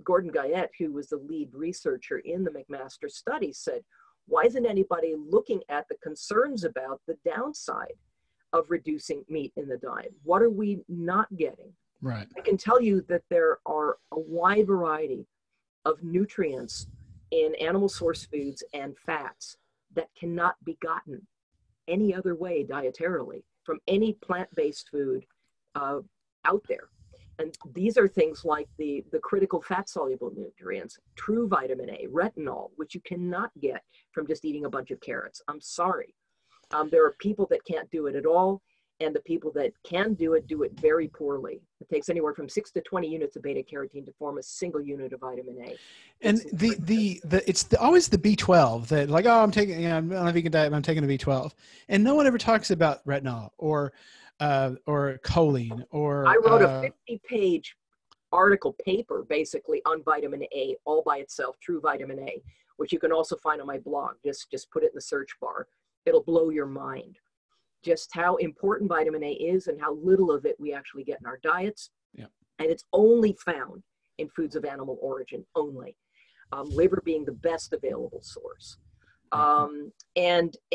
Gordon Guyette, who was the lead researcher in the McMaster study, said, why isn't anybody looking at the concerns about the downside of reducing meat in the diet? What are we not getting? Right. I can tell you that there are a wide variety of nutrients in animal source foods and fats that cannot be gotten any other way dietarily from any plant-based food out there. And these are things like the critical fat-soluble nutrients, true vitamin A, retinol, which you cannot get from just eating a bunch of carrots. I'm sorry. There are people that can't do it at all, and the people that can do it very poorly. It takes anywhere from 6 to 20 units of beta carotene to form a single unit of vitamin A. And it's always the B12 that, like, oh, I'm taking, you know, I'm on a vegan diet, but I'm taking a B12, and no one ever talks about retinol or choline or. I wrote a 50-page article paper basically on vitamin A all by itself, true vitamin A, which you can also find on my blog. Just put it in the search bar. It'll blow your mind. Just how important vitamin A is and how little of it we actually get in our diets. Yeah. And it's only found in foods of animal origin only. Liver being the best available source. And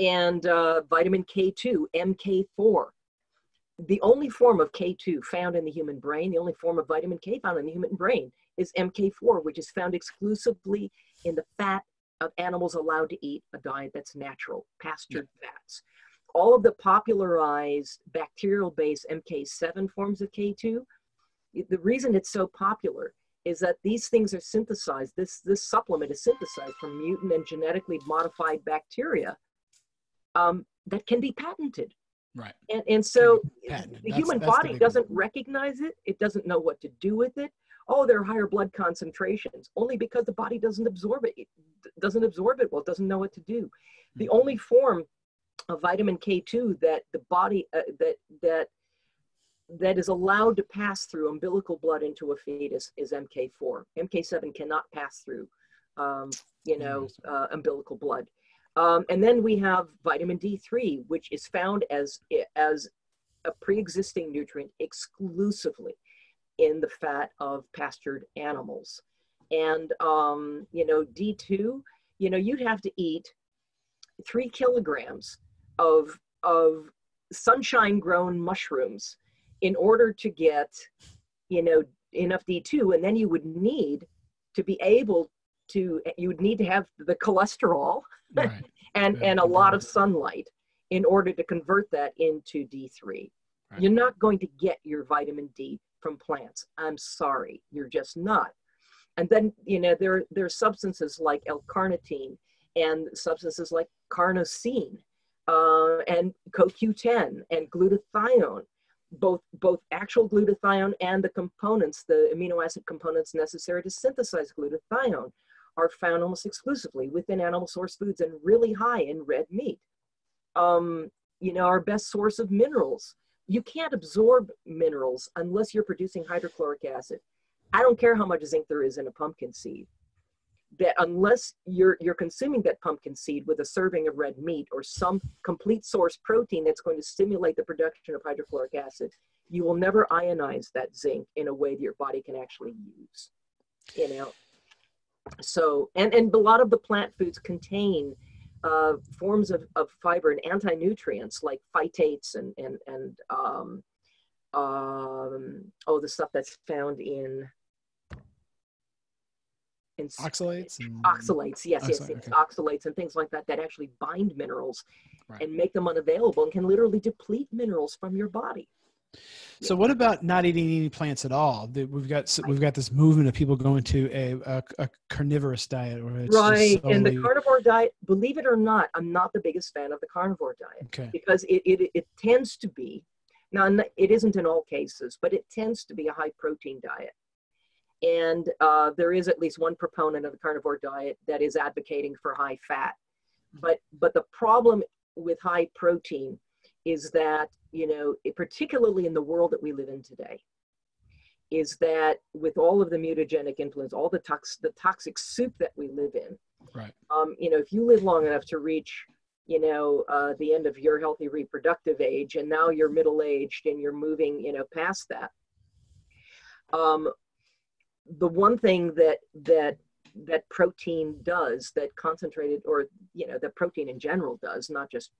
vitamin K2, MK4. The only form of K2 found in the human brain, the only form of vitamin K found in the human brain is MK4, which is found exclusively in the fat of animals allowed to eat a diet that's natural, pastured fats. All of the popularized bacterial-based MK7 forms of K2, the reason it's so popular is that these things are synthesized, this supplement is synthesized from mutant and genetically modified bacteria that can be patented. Right. And so the human human body doesn't recognize it. It doesn't know what to do with it. Oh, there are higher blood concentrations, only because the body doesn't absorb it. It doesn't absorb it well, it doesn't know what to do. The only form of vitamin K2 that the body, that is allowed to pass through umbilical blood into a fetus is MK4. MK7 cannot pass through, umbilical blood. And then we have vitamin D3, which is found as a pre-existing nutrient exclusively in the fat of pastured animals. And, D2, you'd have to eat 3 kilograms of sunshine-grown mushrooms in order to get, enough D2, and then you would need to be able to, you would need to have the cholesterol right. and a lot of sunlight in order to convert that into D3. Right. You're not going to get your vitamin D from plants. I'm sorry, you're just not. And then, there are substances like L-carnitine and substances like carnosine and CoQ10 and glutathione. Both actual glutathione and the components, the amino acid components necessary to synthesize glutathione, are found almost exclusively within animal source foods and really high in red meat. Our best source of minerals. You can't absorb minerals unless you're producing hydrochloric acid. I don't care how much zinc there is in a pumpkin seed, that unless you're consuming that pumpkin seed with a serving of red meat or some complete source protein that's going to stimulate the production of hydrochloric acid, you will never ionize that zinc in a way that your body can actually use, you know. So, and a lot of the plant foods contain forms of fiber and anti-nutrients like phytates and the stuff that's found in oxalates oxalates, yes, okay. oxalates and things like that that actually bind minerals, Right. and make them unavailable and can literally deplete minerals from your body. So what about not eating any plants at all? We've got this movement of people going to a carnivorous diet, or it's right. Just solely... And the carnivore diet, believe it or not, I'm not the biggest fan of the carnivore diet. Okay. Because it tends to be, now it isn't in all cases, but it tends to be a high protein diet. And there is at least one proponent of the carnivore diet that is advocating for high fat. But the problem with high protein is that, you know, particularly in the world that we live in today, is that with all of the mutagenic influence, all the toxic soup that we live in, right. You know, if you live long enough to reach, you know, the end of your healthy reproductive age, and now you're middle-aged and you're moving, you know, past that, the one thing that protein does, that concentrated, or, you know, that protein in general does, not just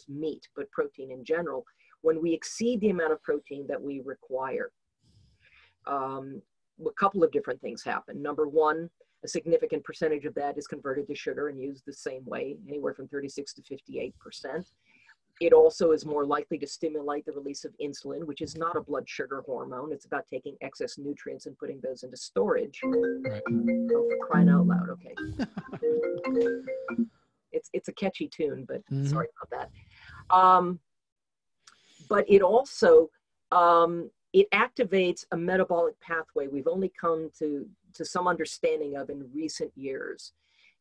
meat, but protein in general, when we exceed the amount of protein that we require, a couple of different things happen. Number one, a significant percentage of that is converted to sugar and used the same way, anywhere from 36 to 58%. It also is more likely to stimulate the release of insulin, which is not a blood sugar hormone. It's about taking excess nutrients and putting those into storage. Right. Oh, for crying out loud, okay. It's a catchy tune, but sorry about that. But it also, it activates a metabolic pathway we've only come to some understanding of in recent years,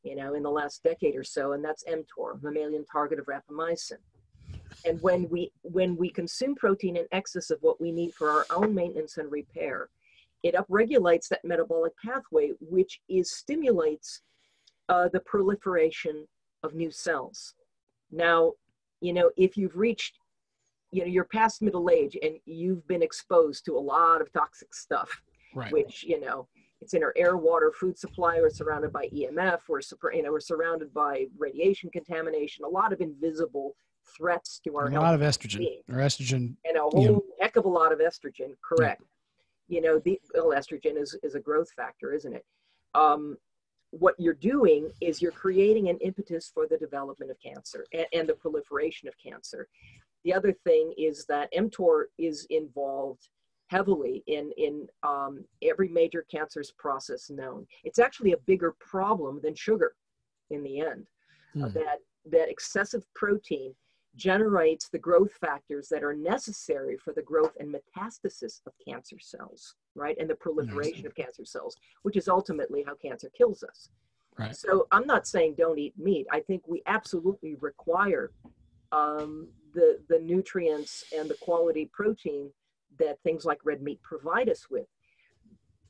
you know, in the last decade or so, and that's mTOR, mammalian target of rapamycin. And when we consume protein in excess of what we need for our own maintenance and repair, it upregulates that metabolic pathway, which stimulates the proliferation of new cells. Now, you know, if you've reached, you know, you're past middle age and you've been exposed to a lot of toxic stuff, right. Which, you know, it's in our air, water, food supply. We're surrounded by EMF. We're surrounded by radiation contamination, a lot of invisible threats to our health. A lot of estrogen, and a whole heck of a lot of estrogen. Correct. Yeah. You know, estrogen is a growth factor, isn't it? What you're doing is you're creating an impetus for the development of cancer and the proliferation of cancer. The other thing is that mTOR is involved heavily in every major cancerous process known. It's actually a bigger problem than sugar in the end. That excessive protein generates the growth factors that are necessary for the growth and metastasis of cancer cells, right? And the proliferation of cancer cells, which is ultimately how cancer kills us. Right. So I'm not saying don't eat meat. I think we absolutely require the nutrients and the quality protein that things like red meat provide us with.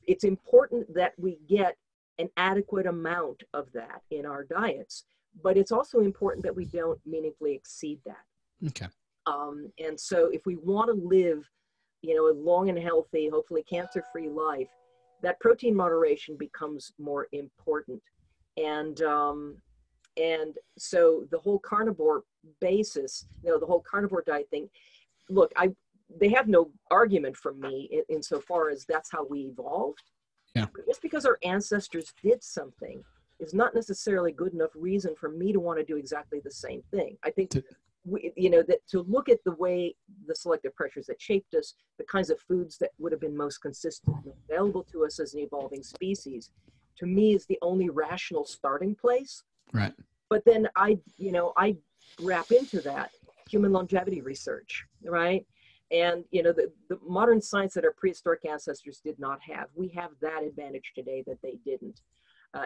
It's important that we get an adequate amount of that in our diets, but it's also important that we don't meaningfully exceed that. Okay. And so if we want to live, you know, a long and healthy, hopefully cancer-free life, that protein moderation becomes more important. And so the whole carnivore basis, you know, the whole carnivore diet thing, look, they have no argument from me insofar as that's how we evolved. Yeah. But just because our ancestors did something is not necessarily good enough reason for me to want to do exactly the same thing. I think, you know, that to look at the way the selective pressures that shaped us, the kinds of foods that would have been most consistent and available to us as an evolving species, to me is the only rational starting place. Right. But then I wrap into that human longevity research, right? And, you know, the modern science that our prehistoric ancestors did not have, we have that advantage today that they didn't.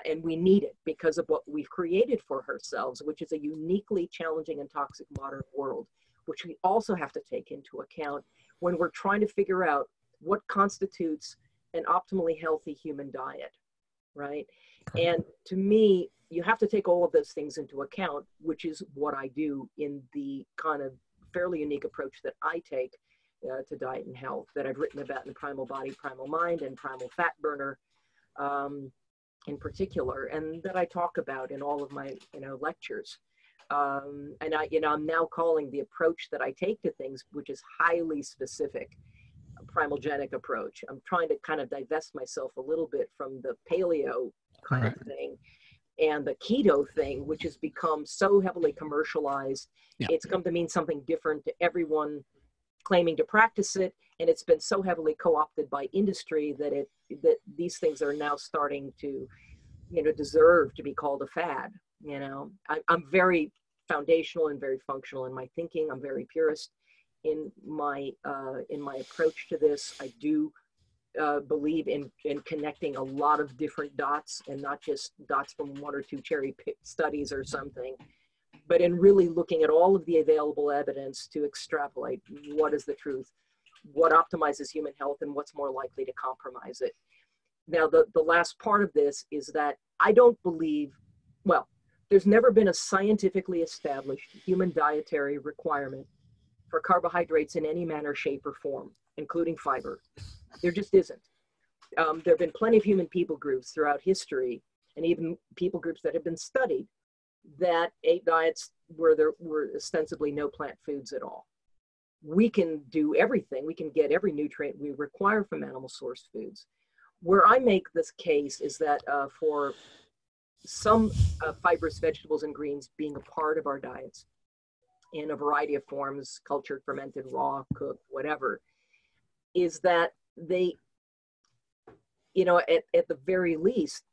And we need it because of what we've created for ourselves, which is a uniquely challenging and toxic modern world, which we also have to take into account when we're trying to figure out what constitutes an optimally healthy human diet, right? Correct. And to me, you have to take all of those things into account, which is what I do in the kind of fairly unique approach that I take to diet and health that I've written about in Primal Body, Primal Mind, and Primal Fat Burner in particular, and that I talk about in all of my lectures. And I'm now calling the approach that I take to things, which is highly specific, a primalgenic approach. I'm trying to kind of divest myself a little bit from the paleo kind of thing and the keto thing, which has become so heavily commercialized. Yeah. It's come to mean something different to everyone claiming to practice it, and it's been so heavily co-opted by industry that these things are now starting to, deserve to be called a fad. I'm very foundational and very functional in my thinking. I'm very purist in my approach to this. I do believe in connecting a lot of different dots, and not just dots from one or two cherry picked studies or something, but in really looking at all of the available evidence to extrapolate what is the truth, what optimizes human health, and what's more likely to compromise it. Now, the last part of this is that I don't believe, well, there's never been a scientifically established human dietary requirement for carbohydrates in any manner, shape, or form, including fiber. There just isn't. There have been plenty of human people groups throughout history, and even people groups that have been studied, that ate diets where there were ostensibly no plant foods at all. We can do everything. We can get every nutrient we require from animal source foods. Where I make this case is that for some fibrous vegetables and greens being a part of our diets in a variety of forms, cultured, fermented, raw, cooked, whatever, is that they, at the very least,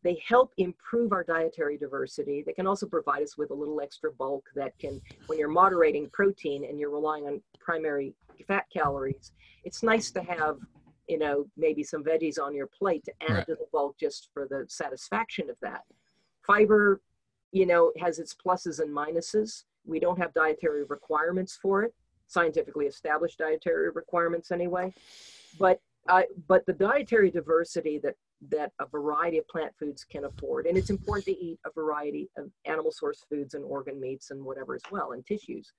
they help improve our dietary diversity. They can also provide us with a little extra bulk that can, when you're moderating protein and you're relying on primary fat calories, it's nice to have, maybe some veggies on your plate to add to the bulk just for the satisfaction of that. Fiber, has its pluses and minuses. We don't have dietary requirements for it, scientifically established dietary requirements anyway. But the dietary diversity that a variety of plant foods can afford, and it's important to eat a variety of animal source foods and organ meats and whatever as well, and tissues.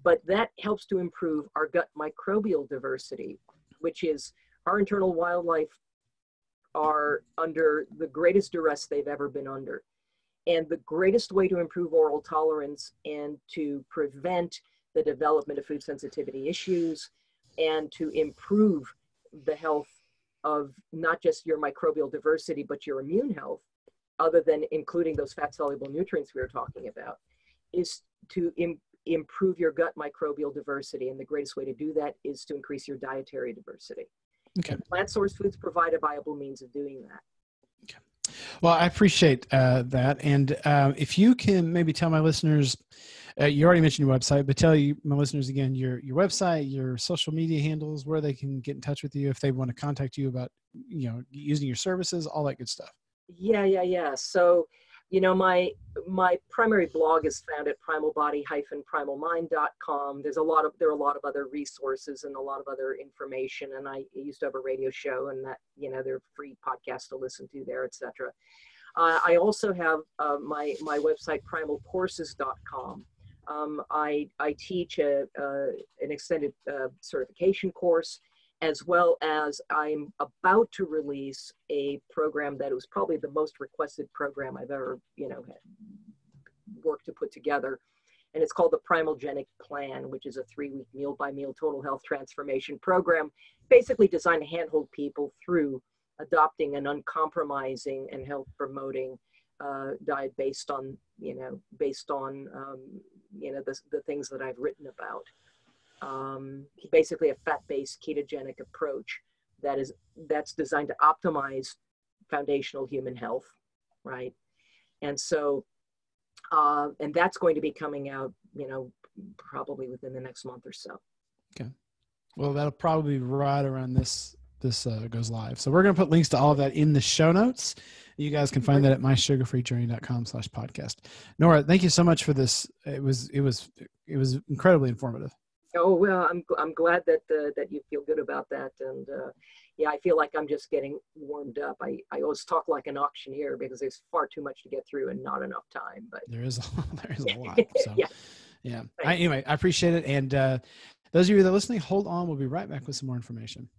But that helps to improve our gut microbial diversity, which is our internal wildlife are under the greatest duress they've ever been under. And the greatest way to improve oral tolerance and to prevent the development of food sensitivity issues and to improve the health of not just your microbial diversity, but your immune health, other than including those fat-soluble nutrients we were talking about, is to improve your gut microbial diversity. And the greatest way to do that is to increase your dietary diversity. Okay. And plant source foods provide a viable means of doing that. Okay. Well, I appreciate that. And if you can maybe tell my listeners, you already mentioned your website, but tell my listeners again, your website, your social media handles, where they can get in touch with you if they want to contact you about, using your services, all that good stuff. Yeah. So, my primary blog is found at primalbody-primalmind.com. There are a lot of other resources and a lot of other information. And I used to have a radio show, and that, there are free podcasts to listen to there, etc. I also have my website, primalcourses.com. I teach an extended certification course, as well as I'm about to release a program that was probably the most requested program I've ever, worked to put together. And it's called the Primalgenic Plan, which is a 3-week meal-by-meal total health transformation program, basically designed to handhold people through adopting an uncompromising and health-promoting diet based on the things that I've written about. Basically a fat-based ketogenic approach that's designed to optimize foundational human health, right? And so, and that's going to be coming out, probably within the next month or so. Okay. Well, that'll probably be right around this goes live. So we're going to put links to all of that in the show notes. You guys can find that at mysugarfreejourney.com/podcast. Nora, thank you so much for this. It was incredibly informative. Oh, well, I'm glad that that you feel good about that. And yeah, I feel like I'm just getting warmed up. I always talk like an auctioneer because there's far too much to get through and not enough time. But There is, there is a lot. So yeah, yeah, thanks. anyway, I appreciate it. And those of you that are listening, hold on. We'll be right back with some more information.